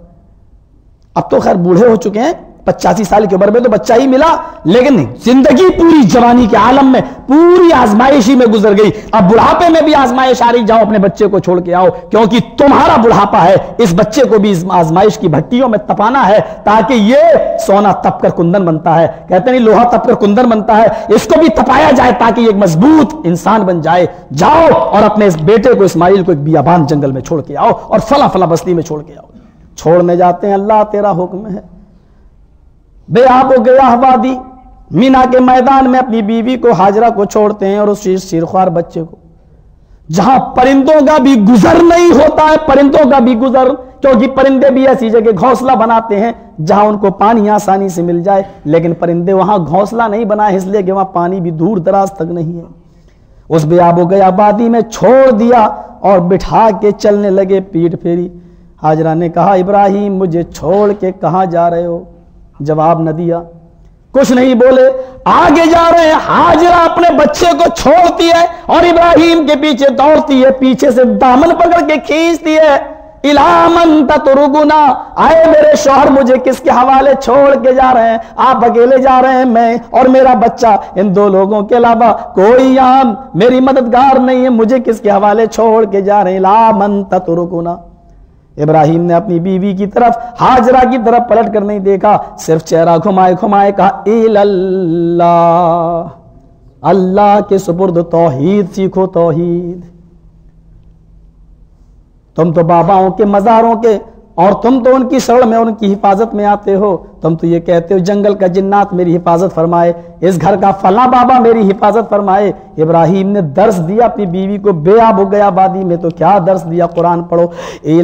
اب تو خیر بوڑھے ہو چکے ہیں، 85 سال کی عمر میں تو بچہ ہی ملا، لیکن زندگی پوری جوانی کے عالم میں پوری آزمائشی میں گزر گئی۔ اب بڑھاپے میں بھی آزمائش آ رہی، جاؤ اپنے بچے کو چھوڑ کے آؤ، کیونکہ تمہارا بڑھاپا ہے، اس بچے کو بھی آزمائش کی بھٹیوں میں تپانا ہے تاکہ یہ سونا تپ کر کندن بنتا ہے، کہتے نہیں لوہا تپ کر کندن بنتا ہے، اس کو بھی تپایا جائے تاکہ یہ ایک مضبوط انسان بن جائے۔ جاؤ اور اپنے اس بیٹے کو اسماعیل کو ایک بیابان جنگل میں چھوڑ کے آؤ اور فلاں فلاں بستی میں چھوڑ کے آؤ۔ چھوڑنے جاتے ہیں، اللہ تیرا حکم ہے، بے آب و گیا وادی مینا کے میدان میں اپنی بیوی کو ہاجرہ کو چھوڑتے ہیں اور اس شیرخوار بچے کو، جہاں پرندوں کا بھی گزر نہیں ہوتا ہے، پرندوں کا بھی گزر، کیونکہ پرندے بھی ایسی جگہ گھونسلہ بناتے ہیں جہاں ان کو پانی آسانی سے مل جائے، لیکن پرندے وہاں گھونسلہ نہیں بنائے اس لیے کہ وہاں پانی بھی دور دراز تک نہیں ہے۔ اس بے آب و گیا وادی میں چھوڑ دیا اور بٹھا کے چلنے لگے پیٹ پھیری۔ ہاجرہ نے کہا ابراہیم مجھے چھوڑ کے کہاں جا رہے ہو؟ جواب نہ دیا، کچھ نہیں بولے، آگے جا رہے ہیں۔ ہاجرہ اپنے بچے کو چھوڑتی ہے اور ابراہیم کے پیچھے دوڑتی ہے، پیچھے سے دامن پکڑ کے کھینچتی ہے، اِلَىٰ مَن تَتْرُكُنَا، آئے میرے شوہر مجھے کس کے حوالے چھوڑ کے جا رہے ہیں؟ آپ اکیلے جا رہے ہیں، میں اور میرا بچہ، ان 2 لوگوں کے علاوہ کوئی یہاں میری مددگار نہیں ہے، مجھے کس کے حوالے چھوڑ کے جا رہے ہیں؟ اِلَىٰ مَن تَتْرُكُنَا۔ ابراہیم نے اپنی بیوی کی طرف، ہاجرہ کی طرف پلٹ کر نہیں دیکھا، صرف چہرہ گھمائے کہا اللہ، اللہ کے سپرد توحید سیکھو، توحید۔ تم تو باباؤں کے مزاروں کے اور تم تو ان کی سڑ میں ان کی حفاظت میں آتے ہو. تم تو یہ کہتے ہو جنگل کا جنات میری حفاظت فرمائے, اس گھر کا فلاں بابا میری حفاظت فرمائے. ابراہیم نے درس دیا اپنی بیوی کو, بے آب ہو گیا وادی میں, تو کیا درس دیا؟ قرآن پڑھو.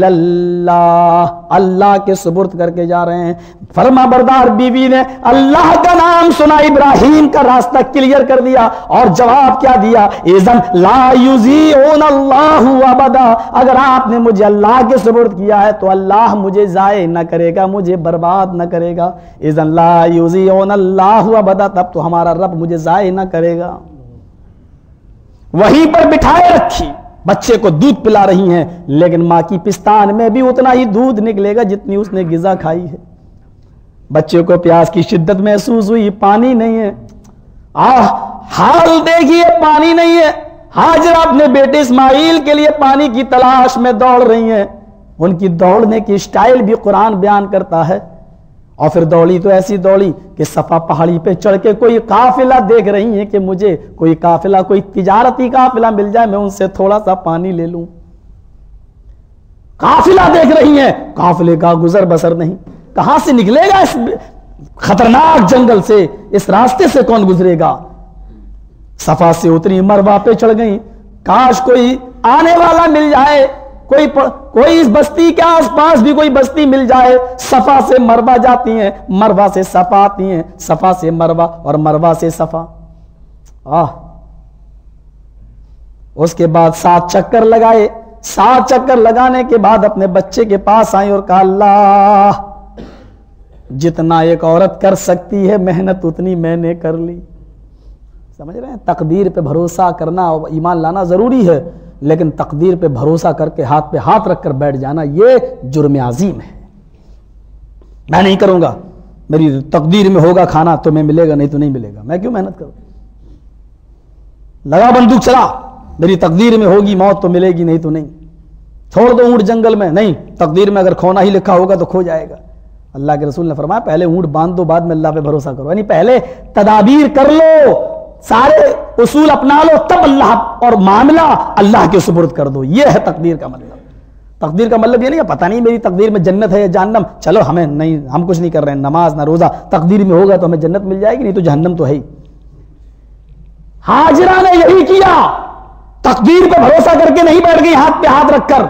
اللہ, اللہ کے سپرد کر کے جا رہے ہیں. فرما بردار بیوی نے اللہ کا نام سنا, ابراہیم کا راستہ کلیئر کر دیا, اور جواب کیا دیا؟ اذن لا یضیعون اللہ ابدا, اگر آپ نے مجھے اللہ کے سپرد کیا ہے تو اللہ مجھے ضائع نہ کرے گا, مجھے برباد نہ کرے گا. اذن لا یضیعون اللہ ابدا, تب تو ہمارا رب مجھے ضائع نہ کرے گا. وہیں پر بٹھائے رکھی, بچے کو دودھ پلا رہی ہیں, لیکن ماں کی پستان میں بھی اتنا ہی دودھ نکلے گا جتنی اس نے غذا کھائی ہے. بچے کو پیاس کی شدت محسوس ہوئی, پانی نہیں ہے. حال دیکھیے, پانی نہیں ہے. ہاجر اپنے بیٹے اسماعیل کے لیے پانی کی تلاش میں دوڑ رہی ہیں. ان کی دوڑنے کی سٹائل بھی قرآن بیان کرتا ہے. اور پھر دوڑی تو ایسی دوڑی کہ صفا پہاڑی پہ چڑھ کے کوئی قافلہ دیکھ رہی ہیں کہ مجھے کوئی قافلہ, کوئی تجارتی قافلہ مل جائے, میں ان سے تھوڑا سا پانی لے لوں. قافلہ دیکھ رہی ہیں, قافلے کا گزر بسر نہیں. کہاں سے نکلے گا اس خطرناک جنگل سے, اس راستے سے کون گزرے گا؟ صفا سے اتری, مروا پہ چڑھ گئی. کاش کوئی آنے والا مل جائے, کوئی اس بستی کے آس پاس بھی کوئی بستی مل جائے. صفا سے مروا جاتی ہیں, مروا سے صفا آتی ہیں, صفا سے مروا, اور مروا سے صفا. اس کے بعد 7 چکر لگائے. 7 چکر لگانے کے بعد اپنے بچے کے پاس آئی اور کہا اللہ, جتنا ایک عورت کر سکتی ہے محنت اتنی میں نے کر لی. سمجھ رہے ہیں؟ تقدیر پہ بھروسہ کرنا, ایمان لانا ضروری ہے, لیکن تقدیر پہ بھروسہ کر کے ہاتھ پہ ہاتھ رکھ کر بیٹھ جانا یہ جرم عظیم ہے. میں نہیں کروں گا, میری تقدیر میں ہوگا کھانا تو میں ملے گا, نہیں تو نہیں ملے گا, میں کیوں محنت کروں؟ لگا بندوق چلا, میری تقدیر میں ہوگی موت تو ملے گی, نہیں تو نہیں. چھوڑ دو اونٹ جنگل میں, نہیں, تقدیر میں اگر کھونا ہی لکھا ہوگا تو کھو جائے گا. اللہ کے رسول نے فرمایا پہلے اونٹ باندھ دو, بعد میں اللہ پہ بھروسہ کرو. یعنی پہلے تدابیر کر لو, سارے اصول اپنا لو, تب اللہ اور معاملہ اللہ کے سپرد کر دو. یہ ہے تقدیر کا مطلب. تقدیر کا مطلب یہ نہیں پتہ نہیں میری تقدیر میں جنت ہے یا جہنم, چلو ہمیں نہیں, ہم کچھ نہیں کر رہے ہیں, نماز نہ روزہ, تقدیر میں ہوگا تو ہمیں جنت مل جائے گی, نہیں تو جہنم تو ہے ہی. ہاجرہ نے یہی کیا, تقدیر پہ بھروسہ کر کے نہیں بیٹھ گئی ہاتھ پہ ہاتھ رکھ کر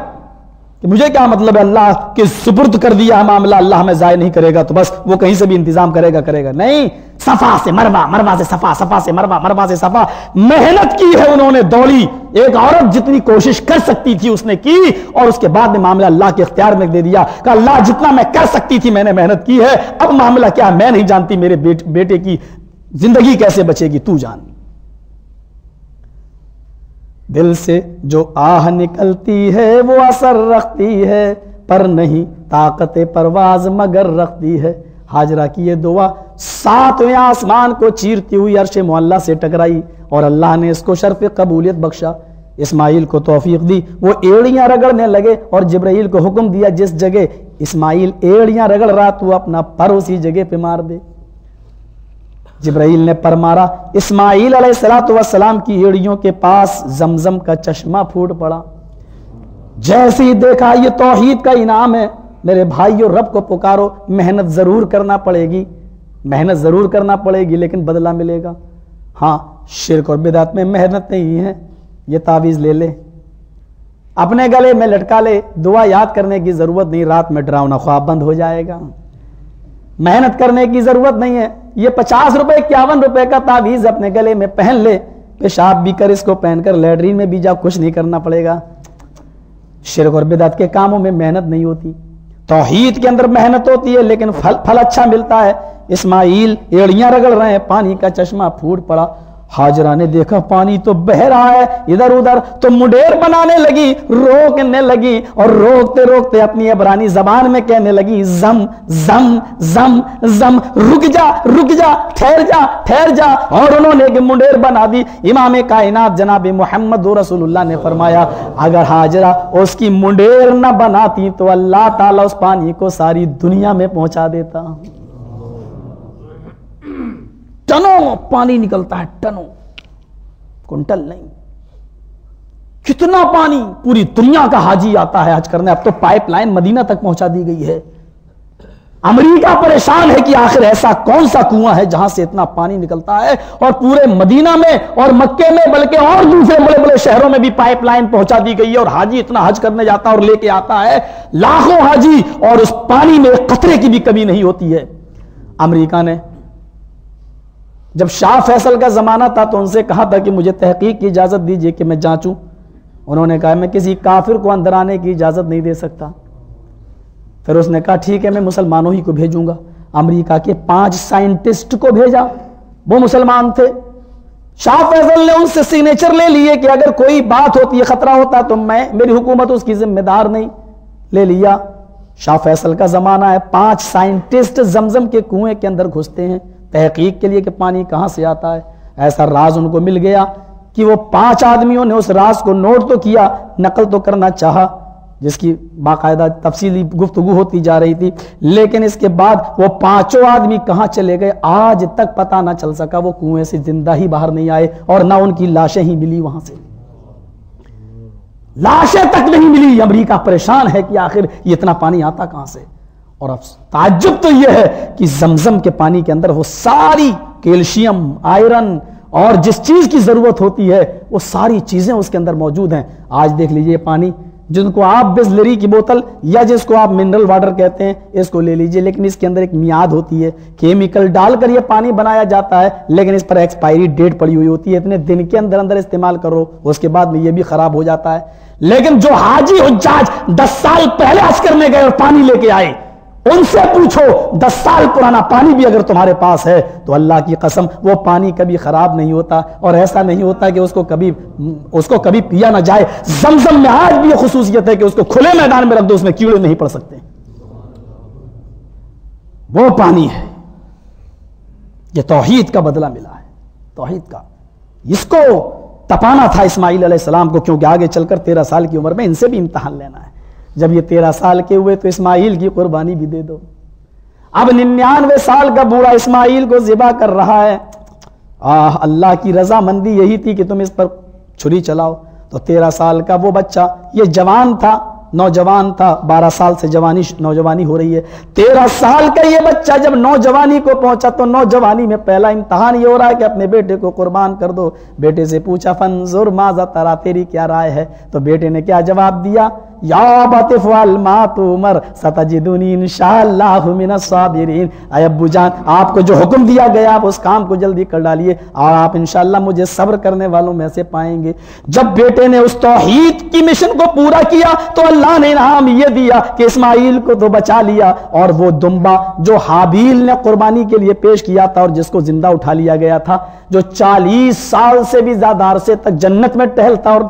کہ مجھے کیا مطلب ہے, اللہ کے سپرد کر دیا معاملہ, اللہ ہمیں ضائع نہیں کرے گا تو بس وہ کہیں سے بھی انتظام کرے گا. نہیں, صفا سے مروا, مروا سے صفا, صفا سے مروا, مروا سے صفا, محنت کی ہے انہوں نے, دوڑی. ایک عورت جتنی کوشش کر سکتی تھی اس نے کی, اور اس کے بعد میں معاملہ اللہ کے اختیار میں دے دیا کہ اللہ جتنا میں کر سکتی تھی میں نے محنت کی ہے, اب معاملہ کیا میں نہیں جانتی, میرے بیٹے کی زندگی کیسے بچے گی, تو جان. دل سے جو آہ نکلتی ہے وہ اثر رکھتی ہے, پر نہیں طاقت پرواز مگر رکھتی ہے. ہاجرہ کی یہ دعا 7ویں آسمان کو چیرتی ہوئی عرش معلی سے ٹکرائی, اور اللہ نے اس کو شرف قبولیت بخشا. اسماعیل کو توفیق دی, وہ ایڑیاں رگڑنے لگے, اور جبرائیل کو حکم دیا جس جگہ اسماعیل ایڑیاں رگڑ رہا تو اپنا پر اسی جگہ پہ مار دے. جبرائیل نے پر مارا, اسماعیل علیہ السلام کی ایڑیوں کے پاس زمزم کا چشمہ پھوٹ پڑا. جیسے ہی دیکھا یہ توحید کا انعام ہے, میرے بھائیو رب کو پکارو, محنت ضرور کرنا پڑے گی, محنت ضرور کرنا پڑے گی, لیکن بدلہ ملے گا. ہاں, شرک اور بدعت میں محنت نہیں ہے, یہ تعویذ لے لے, اپنے گلے میں لٹکا لے, دعا یاد کرنے کی ضرورت نہیں, رات میں ڈراؤنا خواب بند ہو جائے گا. محنت کرنے کی ضرورت نہیں ہے, یہ 50 روپے 51 روپے کا تعویذ اپنے گلے میں پہن لے, پیشاب بھی کر اس کو پہن کر لیٹرین میں بھی جا, کچھ نہیں کرنا پڑے گا. شرک اور بدعت کے کاموں میں محنت نہیں ہوتی, توحید کے اندر محنت ہوتی ہے, لیکن پھل اچھا ملتا ہے. اسماعیل ایڑیاں رگڑ رہے ہیں, پانی کا چشمہ پھوٹ پڑا. ہاجرہ نے دیکھا پانی تو بہ رہا ہے ادھر ادھر, تو منڈیر بنانے لگی, روکنے لگی, اور روکتے روکتے اپنی عبرانی زبان میں کہنے لگی زم زم زم زم, رک جا رک جا, ٹھہر جا ٹھہر جا, اور انہوں نے ایک منڈیر بنا دی. امام کائنات جناب محمد رسول اللہ نے فرمایا اگر ہاجرہ اس کی منڈیر نہ بناتی تو اللہ تعالیٰ اس پانی کو ساری دنیا میں پہنچا دیتا. ٹنوں پانی نکلتا ہے, ٹنوں, کنٹل نہیں. کتنا پانی، پوری دنیا کا حاجی آتا ہے حج کرنے. اب تو پائپ لائن مدینہ تک پہنچا دی گئی ہے. امریکہ پریشان ہے کہ آخر ایسا کون سا کنواں ہے جہاں سے اتنا پانی نکلتا ہے، اور پورے مدینہ میں اور مکے میں بلکہ اور دوسرے بڑے بڑے شہروں میں بھی پائپ لائن پہنچا دی گئی ہے، اور حاجی اتنا حج کرنے جاتا ہے اور لے کے آتا ہے لاکھوں حاجی، اور اس پانی میں ایک قطرے کی بھی کمی نہیں ہوتی ہے. امریکہ نے جب شاہ فیصل کا زمانہ تھا تو ان سے کہا تھا کہ مجھے تحقیق کی اجازت دیجئے کہ میں جانچوں. انہوں نے کہا میں کسی کافر کو اندر آنے کی اجازت نہیں دے سکتا. پھر اس نے کہا ٹھیک ہے میں مسلمانوں ہی کو بھیجوں گا. امریکہ کے 5 سائنٹسٹ کو بھیجا، وہ مسلمان تھے. شاہ فیصل نے ان سے سگنیچر لے لیے کہ اگر کوئی بات ہوتی ہے، خطرہ ہوتا تو میری حکومت اس کی ذمہ دار نہیں. لے لیا. شاہ فیصل کا زمانہ ہے. 5 سائنٹسٹ زمزم کے کنویں کے اندر گھستے ہیں تحقیق کے لیے کہ پانی کہاں سے آتا ہے. ایسا راز ان کو مل گیا کہ وہ 5 آدمیوں نے اس راز کو نوٹ تو کیا، نقل تو کرنا چاہا، جس کی باقاعدہ تفصیلی گفتگو ہوتی جا رہی تھی، لیکن اس کے بعد وہ 5 آدمی کہاں چلے گئے آج تک پتہ نہ چل سکا. وہ کنویں سے زندہ ہی باہر نہیں آئے اور نہ ان کی لاشیں ہی ملی. وہاں سے لاشیں تک نہیں ملی. امریکہ پریشان ہے کہ آخر یہ اتنا پانی آتا کہاں سے. اور اب تعجب تو یہ ہے کہ زمزم کے پانی کے اندر وہ ساری کیلشیم، آئرن اور جس چیز کی ضرورت ہوتی ہے وہ ساری چیزیں اس کے اندر موجود ہیں. آج دیکھ لیجئے پانی جن کو آپ بسلری کی بوتل یا جس کو آپ منرل واٹر کہتے ہیں اس کو لے لیجئے، لیکن اس کے اندر ایک میعاد ہوتی ہے، کیمیکل ڈال کر یہ پانی بنایا جاتا ہے، لیکن اس پر ایکسپائری ڈیٹ پڑی ہوئی ہوتی ہے، اتنے دن کے اندر اندر استعمال کرو، اس کے بعد میں یہ بھی خراب ہو جاتا ہے. لیکن جو حاجی حجاج 10 سال پہلے حج کرنے گئے اور پانی لے کے آئے، ان سے پوچھو 10 سال پرانا پانی بھی اگر تمہارے پاس ہے تو اللہ کی قسم وہ پانی کبھی خراب نہیں ہوتا، اور ایسا نہیں ہوتا کہ اس کو کبھی پیا نہ جائے. زمزم میں آج بھی یہ خصوصیت ہے کہ اس کو کھلے میدان میں رکھ دو، اس میں کیڑے نہیں پڑ سکتے. وہ پانی ہے. یہ توحید کا بدلہ ملا ہے، توحید کا. اس کو تپانا تھا اسماعیل علیہ السلام کو، کیونکہ آگے چل کر 13 سال کی عمر میں ان سے بھی امتحان لینا ہے. جب یہ 13 سال کے ہوئے تو اسماعیل کی قربانی بھی دے دو. اب 99 سال کا بوڑھا اسماعیل کو ذبح کر رہا ہے. اللہ کی رضامندی یہی تھی کہ تم اس پر چھری چلاؤ. تو 13 سال کا وہ بچہ، یہ جوان تھا، نوجوان تھا، 12 سال سے نوجوانی ہو رہی ہے. 13 سال کا یہ بچہ جب نوجوانی کو پہنچا تو نوجوانی میں پہلا امتحان یہ ہو رہا ہے کہ اپنے بیٹے کو قربان کر دو. بیٹے سے پوچھا فانظر ماذا ترى، تیری کیا رائے ہے؟ تو بیٹے نے کیا جواب دیا؟ یا ابت افعل ما تؤمر ستجدنی انشاءاللہ من الصابرین. اے ابو جان، آپ کو جو حکم دیا گیا آپ اس کام کو جلدی کر ڈالیے اور آپ انشاءاللہ مجھے صبر کرنے والوں میں سے پائیں گے. جب بیٹے نے اس توحید کی مشن کو پورا کیا تو اللہ نے انعام یہ دیا کہ اسماعیل کو تو بچا لیا، اور وہ دمبا جو حابیل نے قربانی کے لیے پیش کیا تھا اور جس کو زندہ اٹھا لیا گیا تھا، جو 40 سال سے بھی زیادہ عرصے تک جنت میں ٹہلتا اور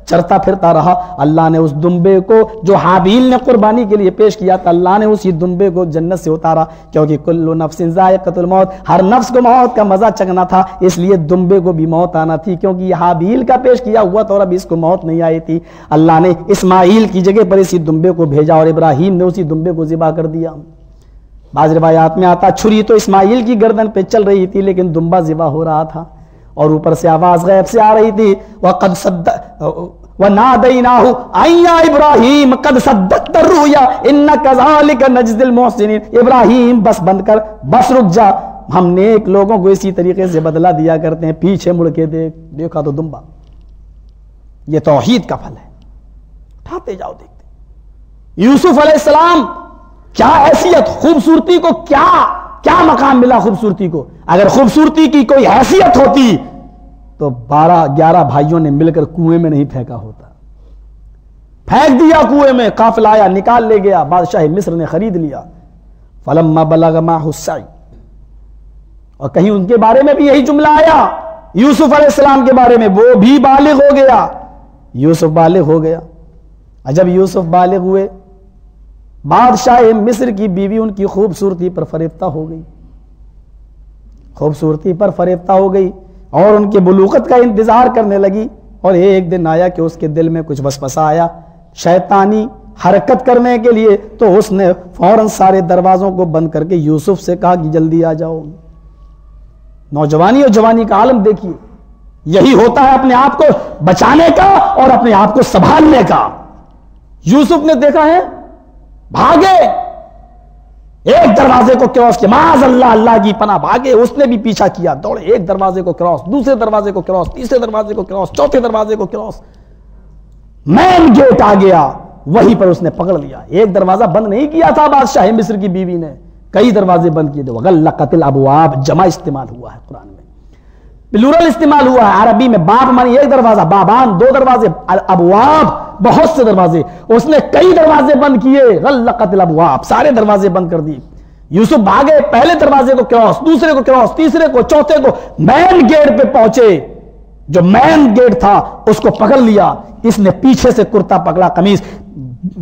چرتا پھرتا رہا، اللہ نے اس دمبے کو جو حابیل نے قربانی کے لیے پیش کیا تھا، اللہ نے اسی دمبے کو جنت سے اتارا، کیونکہ کل نفس ذائقۃ الموت، ہر نفس کو موت کا مزہ چکھنا تھا، اس لیے دمبے کو بھی موت آنا تھی، کیونکہ یہ حابیل کا پیش کیا ہوا تھا اور اب اس کو موت نہیں آئی تھی. اللہ نے اسماعیل کی جگہ پر اسی دمبے کو بھیجا اور ابراہیم نے اسی دمبے کو ذبح کر دیا. بعض روایات میں آتا چھری تو اسماعیل کی گردن پہ چل رہی تھی لیکن دمبا ذبح ہو رہا تھا، اور اوپر سے آواز غیب سے آ رہی تھی وَقَدْ وَنَادَيْنَاهُ أَن يَا إِبْرَاهِيمُ قَدْ صَدَّقْتَ الرُّؤْيَا إِنَّا كَذَلِكَ نَجْزِي الْمُحْسِنِينَ. ابراہیم بس بند کر، بس رک جا، ہم نیک لوگوں کو اسی طریقے سے بدلہ دیا کرتے ہیں. پیچھے مڑ کے دیکھا تو دمبا. یہ توحید کا پھل ہے. اٹھاتے جاؤ دیکھتے. یوسف علیہ السلام کیا حیثیت، خوبصورتی کو کیا مقام ملا خوبصورتی کو. اگر خوبصورتی کی کوئی حیثیت ہوتی تو 12-11 بھائیوں نے مل کر کنویں میں نہیں پھینکا ہوتا. پھینک دیا کنویں میں، قافلہ آیا نکال لے گیا، بادشاہ مصر نے خرید لیا. فلما بلغ معه السعی. اور کہیں ان کے بارے میں بھی یہی جملہ آیا یوسف علیہ السلام کے بارے میں، وہ بھی بالغ ہو گیا. یوسف بالغ ہو گیا. جب یوسف بالغ ہوئے، بادشاہ مصر کی بیوی ان کی خوبصورتی پر فریفتہ ہو گئی، خوبصورتی پر فریفتہ ہو گئی اور ان کے بلوغت کا انتظار کرنے لگی. اور ایک دن آیا کہ اس کے دل میں کچھ وسوسہ آیا شیطانی حرکت کرنے کے لیے، تو اس نے فوراً سارے دروازوں کو بند کر کے یوسف سے کہا کہ جلدی آ جاؤ. نوجوانی اور جوانی کا عالم دیکھیے. یہی ہوتا ہے اپنے آپ کو بچانے کا اور اپنے آپ کو سنبھالنے کا۔ یوسف نے دیکھا ہے، بھاگے، ایک دروازے کو کراس کیا، معاذ اللہ، اللہ کی پناہ، بھاگے، اس نے بھی پیچھا کیا، دوڑے، ایک دروازے کو کراس، دوسرے دروازے کو کراس، تیسرے دروازے کو کراس، چوتھے دروازے کو کراس، مین گیٹ آ گیا، وہیں پر اس نے پکڑ لیا۔ ایک دروازہ بند نہیں کیا تھا بادشاہ مصر کی بیوی نے، کئی دروازے بند کیے تھے۔ وغلقت الابواب جمع استعمال ہوا ہے قرآن میں، پلورل استعمال ہوا ہے عربی میں، باب مانی ایک دروازہ، بابان دو دروازے، ابواب بہت سے دروازے، اس نے کئی دروازے بند کیے، غلقت الابواب سارے دروازے بند کر دی۔ یوسف بھاگے، پہلے دروازے کو کراس، دوسرے کو کراس، تیسرے کو، چوتھے کو، مین گیٹ پہ پہنچے، جو مین گیٹ تھا اس کو پکڑ لیا، اس نے پیچھے سے کرتا پکڑا، قمیص،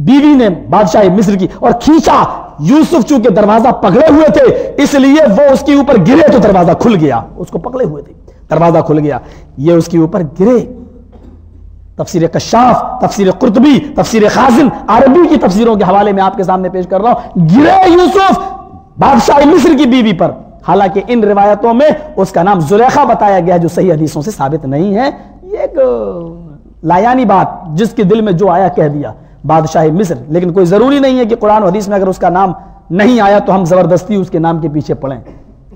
بیوی نے بادشاہ مصر کی، اور کھینچا۔ یوسف چونکہ دروازہ پکڑے ہوئے تھے اس لیے وہ اس کے اوپر گرے تو دروازہ کھل گیا، اس کو پکڑے ہوئے تھے، دروازہ کھل گیا، یہ اس کے اوپر گرے۔ تفسیر کشاف، تفسیر قرطبی، تفسیر خازن، عربی کی تفسیروں کے حوالے میں آپ کے سامنے پیش کر رہا ہوں، گرے یوسف بادشاہ مصر کی بیوی پر۔ حالانکہ ان روایتوں میں اس کا نام زلیخا بتایا گیا جو صحیح حدیثوں سے ثابت نہیں ہے، یہ ایک لایانی بات، جس کے دل میں جو آیا کہہ دیا بادشاہ مصر، لیکن کوئی ضروری نہیں ہے کہ قرآن و حدیث میں اگر اس کا نام نہیں آیا تو ہم زبردستی اس کے نام کے پیچھے پڑیں۔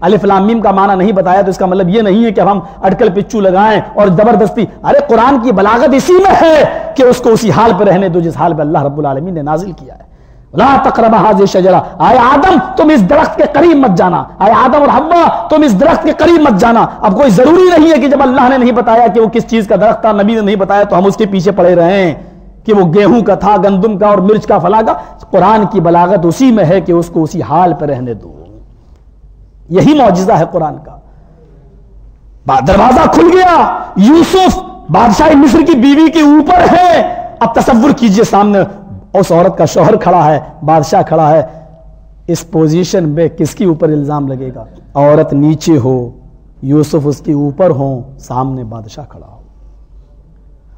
الف لام میم کا معنی نہیں بتایا تو اس کا مطلب یہ نہیں ہے کہ ہم اٹکل پچو لگائیں اور زبردستی، ارے قرآن کی بلاغت اسی میں ہے کہ اس کو اسی حال پہ رہنے دو جس حال پہ اللہ رب العالمین نے نازل کیا ہے۔ لا تقربوا هذه الشجرہ، اے آدم تم اس درخت کے قریب مت جانا، اے آدم اور حوا تم اس درخت کے قریب مت جانا۔ اب کوئی ضروری نہیں ہے کہ جب اللہ نے نہیں بتایا کہ وہ کس چیز کا درخت تھا، نبی نے نہیں بتایا تو ہم اس کے پیچھے پڑے رہیں کہ وہ گیہوں کا تھا، گندم کا اور مرچ کا، فلاں کا۔ قرآن کی بلاغت اسی میں ہے کہ اس کو اسی حال پہ رہنے دو، یہی معجزہ ہے قرآن کا۔ دروازہ کھل گیا، یوسف بادشاہ مصر کی بیوی کے اوپر ہے۔ اب تصور کیجئے سامنے اس عورت کا شوہر کھڑا ہے، بادشاہ کھڑا ہے، اس پوزیشن میں کس کے اوپر الزام لگے گا؟ عورت نیچے ہو، یوسف اس کے اوپر ہو، سامنے بادشاہ کھڑا ہو،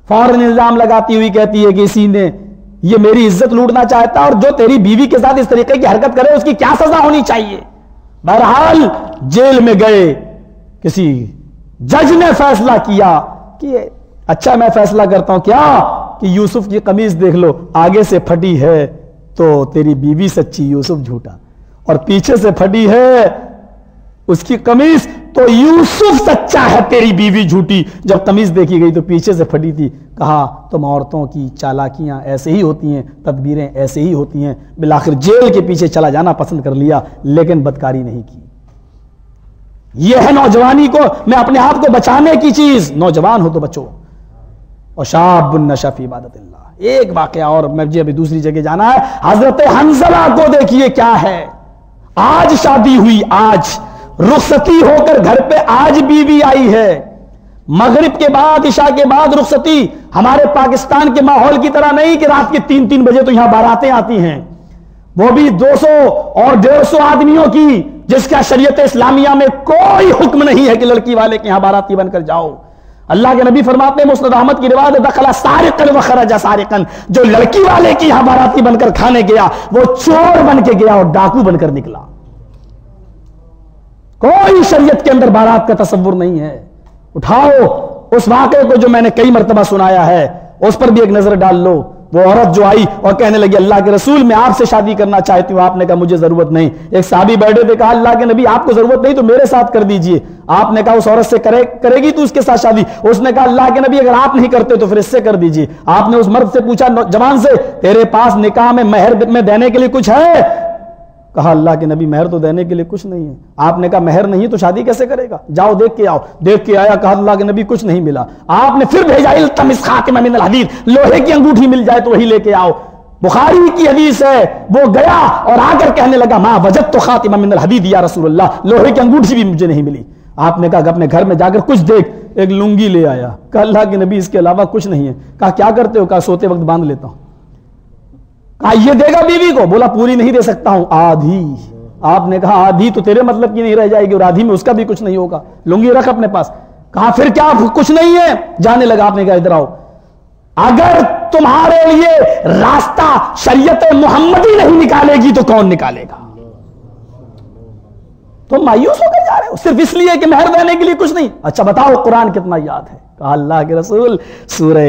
فوراً الزام لگاتی ہوئی کہتی ہے کہ اسی نے یہ میری عزت لوٹنا چاہتا ہے، اور جو تیری بیوی کے ساتھ اس طریقے کی حرکت کرے اس کی کیا سزا ہونی چاہیے؟ بہرحال جیل میں گئے، کسی جج نے فیصلہ کیا کہ اچھا میں فیصلہ کرتا ہوں کیا کہ یوسف کی قمیص دیکھ لو، آگے سے پھٹی ہے تو تیری بیوی سچی، یوسف جھوٹا، اور پیچھے سے پھٹی ہے اس کی قمیص تو یوسف سچا ہے، تیری بیوی جھوٹی۔ جب قمیص دیکھی گئی تو پیچھے سے پھٹی تھی، کہا تم عورتوں کی چالاکیاں ایسے ہی ہوتی ہیں، تدبیریں ایسے ہی ہوتی ہیں۔ بالآخر جیل کے پیچھے چلا جانا پسند کر لیا، لیکن بدکاری نہیں کی۔ یہ ہے نوجوانی کو میں اپنے آپ کو بچانے کی چیز، نوجوان ہو تو بچو۔ اور شاب النشا فی عبادت اللہ، ایک واقعہ اور مجھے ابھی دوسری جگہ جانا ہے، حضرت حنظلہ کو دیکھیے کیا ہے، آج شادی ہوئی، آج رخصتی ہو کر گھر پہ آج بیوی آئی ہے، مغرب کے بعد، عشاء کے بعد رخصتی۔ ہمارے پاکستان کے ماحول کی طرح نہیں کہ رات کے 3 بجے تو یہاں باراتیں آتی ہیں، وہ بھی 200 اور 150 آدمیوں کی، جس کا شریعت اسلامیہ میں کوئی حکم نہیں ہے کہ لڑکی والے کے یہاں باراتی بن کر جاؤ۔ اللہ کے نبی فرماتے ہیں، مسند احمد کی روایت، دخل سارقا وخرج سارقا، جو لڑکی والے کی یہاں باراتی بن کر کھانے گیا وہ چور بن کے گیا اور ڈاکو بن کر نکلا۔ کوئی شریعت کے اندر بارات کا تصور نہیں ہے۔ اٹھاؤ اس واقعے کو جو میں نے کئی مرتبہ سنایا ہے، اس پر بھی ایک نظر ڈال لو۔ وہ عورت جو آئی اور کہنے لگی اللہ کے رسول میں آپ سے شادی کرنا چاہتی ہوں، آپ نے کہا مجھے ضرورت نہیں۔ ایک صحابی بیٹھے تھے، کہا اللہ کے نبی آپ کو ضرورت نہیں تو میرے ساتھ کر دیجئے۔ آپ نے کہا اس عورت سے کرے گی تو اس کے ساتھ شادی؟ اس نے کہا اللہ کے نبی اگر آپ نہیں کرتے تو پھر اس سے کر دیجئے۔ آپ نے اس مرد سے پوچھا جوان سے، تیرے پاس نکاح میں مہر میں دینے کے لیے کچھ ہے؟ کہا اللہ کے نبی مہر تو دینے کے لیے کچھ نہیں ہے۔ آپ نے کہا مہر نہیں تو شادی کیسے کرے گا؟ جاؤ دیکھ کے آؤ۔ دیکھ کے آیا، کہا اللہ کے نبی کچھ نہیں ملا۔ آپ نے پھر بھیجا التمس خاتم من الحدید، لوہے کی انگوٹھی مل جائے تو وہی لے کے آؤ۔ بخاری کی حدیث ہے، وہ گیا اور آ کر کہنے لگا ما وجدت خاتم من الحدید یا رسول اللہ، لوہے کی انگوٹھی بھی مجھے نہیں ملی۔ آپ نے کہا کہ اپنے گھر میں جا کر کچھ دیکھ، ایک لنگی لے آیا۔ کہا اللہ کے نبی اس کے علاوہ کچھ نہیں ہے۔ کہا کیا کرتے ہو؟ کہا سوتے وقت باندھ لیتا ہوں۔ کہا یہ دے گا بیوی کو؟ بولا پوری نہیں دے سکتا ہوں، آدھی۔ آپ نے کہا آدھی تو تیرے مطلب کی نہیں رہ جائے گی اور آدھی میں اس کا بھی کچھ نہیں ہوگا، لنگی رکھ اپنے پاس۔ کہا پھر کیا کچھ نہیں ہے؟ جانے لگا۔ آپ نے کہا ادھر آؤ، اگر تمہارے لیے راستہ شریعت محمدی نہیں نکالے گی تو کون نکالے گا؟ تم مایوس ہو کر جا رہے ہے صرف اس لیے کہ مہر دینے کے لیے کچھ نہیں. اچھا بتاؤ قرآن کتنا یاد ہے؟ کہا اللہ کے رسول سورہ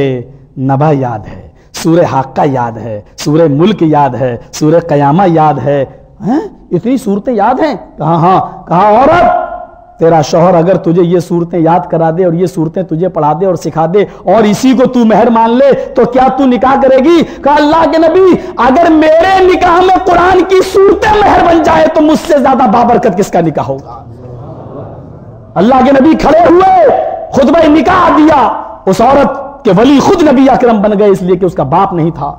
نبا یاد ہے, سورہ حاقہ یاد ہے, سورہ ملک یاد ہے, سورہ قیامہ یاد ہے. اتنی صورتیں یاد ہیں؟ کہا ہاں. کہا عورت تیرا شوہر اگر تجھے یہ صورتیں یاد کرا دے اور یہ صورتیں تجھے پڑھا دے اور سکھا دے اور اسی کو تو مہر مان لے تو کیا تو نکاح کرے گی؟ کہا اللہ کے نبی اگر میرے نکاح میں قرآن کی صورتیں مہر بن جائے تو مجھ سے زیادہ بابرکت کس کا نکاح ہوگا؟ اللہ کے نبی کھڑے ہوئے, خطبہ نکاح دیا. اس عورت کے ولی خود نبی اکرم بن گئے, اس لیے کہ اس کا باپ نہیں تھا,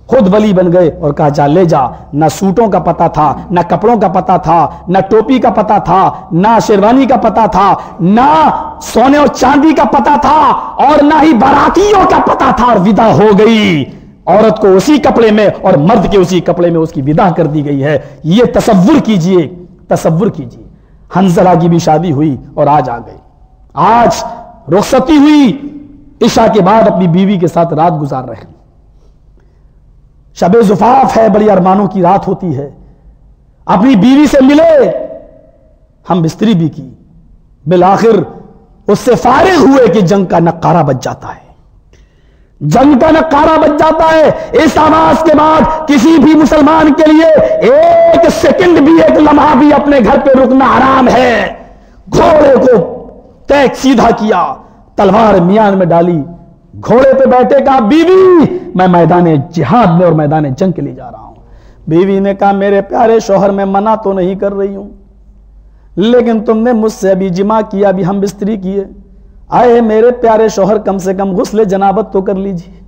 خود ولی بن گئے اور کہا جا لے جا. نہ سوٹوں کا پتہ تھا, نہ کپڑوں کا پتہ تھا, نہ ٹوپی کا پتہ تھا, نہ شیروانی کا پتہ تھا, نہ سونے اور چاندی کا پتہ تھا, اور نہ ہی باراتیوں کا پتہ تھا, اور ودا ہو گئی. عورت کو اسی کپڑے میں اور مرد کے اسی کپڑے میں اس کی ودا کر دی گئی ہے. یہ تصور کیجئے, تصور کیجئے. حنظلہ کی بھی شادی ہوئی اور آج آ گئی. آج رخصتی ہوئی, عشاء کے بعد اپنی بیوی کے ساتھ رات گزار رہے ہیں. شب زفاف ہے, بڑی ارمانوں کی رات ہوتی ہے. اپنی بیوی سے ملے, ہم بستری بھی کی, بالآخر اس سے فارغ ہوئے کہ جنگ کا نقارہ بج جاتا ہے. جنگ کا نقارہ بج جاتا ہے. اس آواز کے بعد کسی بھی مسلمان کے لیے ایک سیکنڈ بھی, ایک لمحہ بھی اپنے گھر پہ رکنا حرام ہے. گھوڑے کو ٹیک سیدھا کیا, تلوار میان میں ڈالی, گھوڑے پہ بیٹھے, کہا بیوی میں میدان جہاد میں اور میدان جنگ کے لیے جا رہا ہوں. بیوی نے کہا میرے پیارے شوہر میں منع تو نہیں کر رہی ہوں, لیکن تم نے مجھ سے ابھی جماع کیا, ابھی ہم بستری کیے. آئے میرے پیارے شوہر کم سے کم غسل جنابت تو کر لیجیے.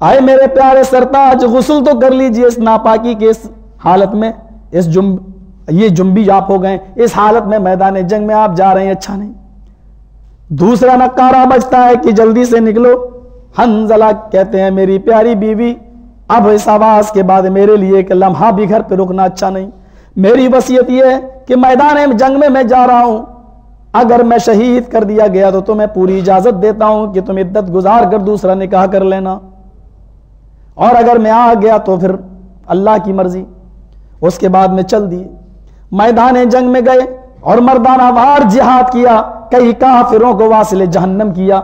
آئے میرے پیارے سرتاج غسل تو کر لیجیے. اس ناپاکی کے اس حالت میں, یہ جنبی آپ ہو گئے, اس حالت میں میدان جنگ میں آپ جا رہے ہیں, اچھا نہیں. دوسرا نقارہ بجتا ہے کہ جلدی سے نکلو. حنظلہ کہتے ہیں میری پیاری بیوی اب اس آواز کے بعد میرے لیے ایک لمحہ بھی گھر پہ رکنا اچھا نہیں. میری وصیت یہ ہے کہ میدان جنگ میں جا رہا ہوں, اگر میں شہید کر دیا گیا تو تمہیں پوری اجازت دیتا ہوں کہ تم عدت گزار کر دوسرا نکاح کر لینا, اور اگر میں آ گیا تو پھر اللہ کی مرضی. اس کے بعد میں چل دی, میدان جنگ میں گئے اور مردانہ وار جہاد کیا. کئی کافروں کو واصل جہنم کیا.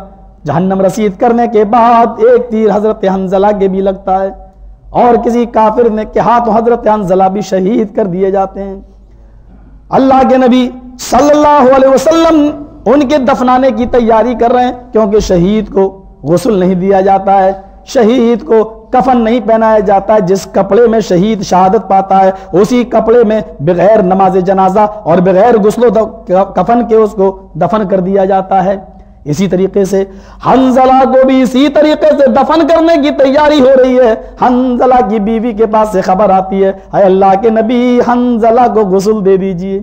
جہنم رسید کرنے کے بعد ایک تیر حضرت حنظلہ کے بھی لگتا ہے, اور کسی کافر نے کے ہاتھوں حضرت حنظلہ بھی شہید کر دیے جاتے ہیں. اللہ کے نبی صلی اللہ علیہ وسلم ان کے دفنانے کی تیاری کر رہے ہیں, کیونکہ شہید کو غسل نہیں دیا جاتا ہے, شہید کو کفن نہیں پہنایا جاتا ہے. جس کپڑے میں شہید شہادت پاتا ہے اسی کپڑے میں بغیر نماز جنازہ اور بغیر غسل و کفن کے اس کو دفن کر دیا جاتا ہے. اسی طریقے سے حنظلہ کو بھی اسی طریقے سے دفن کرنے کی تیاری ہو رہی ہے. حنظلہ کی بیوی کے پاس سے خبر آتی ہے, اے اللہ کے نبی حنظلہ کو غسل دے دیجئے.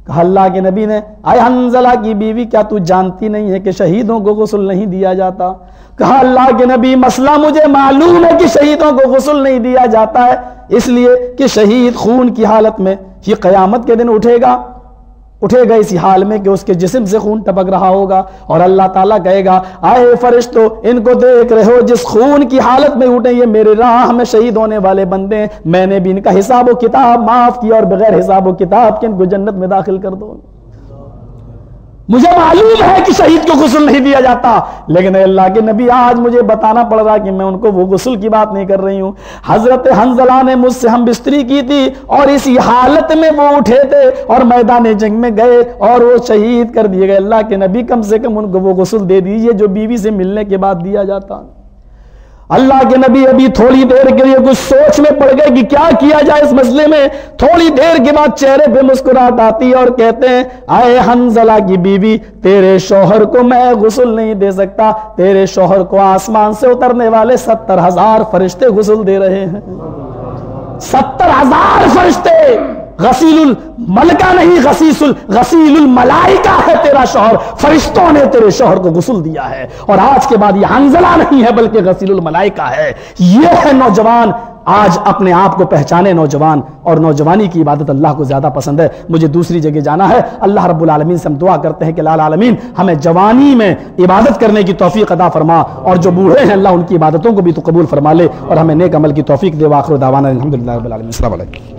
کہا اللہ کے نبی نے, اے حنظلہ کی بیوی کیا تو جانتی نہیں ہے کہ شہیدوں کو غسل نہیں دیا جاتا؟ کہا اللہ کے نبی مسئلہ مجھے معلوم ہے کہ شہیدوں کو غسل نہیں دیا جاتا ہے, اس لیے کہ شہید خون کی حالت میں یہ قیامت کے دن اٹھے گا اسی حال میں کہ اس کے جسم سے خون ٹپک رہا ہوگا, اور اللہ تعالیٰ کہے گا آئے فرشتوں ان کو دیکھ رہے ہو جس خون کی حالت میں اٹھے, یہ میرے راہ میں شہید ہونے والے بندے ہیں, میں نے بھی ان کا حساب و کتاب معاف کیا اور بغیر حساب و کتاب کے ان کو جنت میں داخل کر دو. مجھے معلوم ہے کہ شہید کو غسل نہیں دیا جاتا, لیکن اے اللہ کے نبی آج مجھے بتانا پڑ رہا کہ میں ان کو وہ غسل کی بات نہیں کر رہی ہوں. حضرت حنظلہ نے مجھ سے ہم بستری کی تھی اور اسی حالت میں وہ اٹھے تھے اور میدان جنگ میں گئے اور وہ شہید کر دیے گئے. اللہ کے نبی کم سے کم ان کو وہ غسل دے دیجئے جو بیوی سے ملنے کے بعد دیا جاتا. اللہ کے نبی ابھی تھوڑی دیر کے لیے کچھ سوچ میں پڑ گئے کہ کیا کیا جائے اس مسئلے میں. تھوڑی دیر کے بعد چہرے پہ مسکراہٹ آتی اور کہتے ہیں اے حنظلہ کی بیوی تیرے شوہر کو میں غسل نہیں دے سکتا, تیرے شوہر کو آسمان سے اترنے والے 70,000 فرشتے غسل دے رہے ہیں. 70,000 فرشتے, غسیل الملکہ نہیں غسیل الملائکہ ہے تیرا شوہر. فرشتوں نے تیرے شوہر کو غسل دیا ہے, اور آج کے بعد یہ حنظلہ نہیں ہے بلکہ غسیل الملائکہ ہے. یہ ہے نوجوان, آج اپنے آپ کو پہچانے نوجوان, اور نوجوانی کی عبادت اللہ کو زیادہ پسند ہے. مجھے دوسری جگہ جانا ہے. اللہ رب العالمین سے ہم دعا کرتے ہیں کہ اللہ العالمین ہمیں جوانی میں عبادت کرنے کی توفیق عطا فرما, اور جو بوڑھے ہیں اللہ ان کی عبادتوں کو بھی تو قبول فرما لے, اور ہمیں نیک عمل کی توفیق دے. وآخر دعوانا الحمدللہ رب العالمین. السلام علیکم.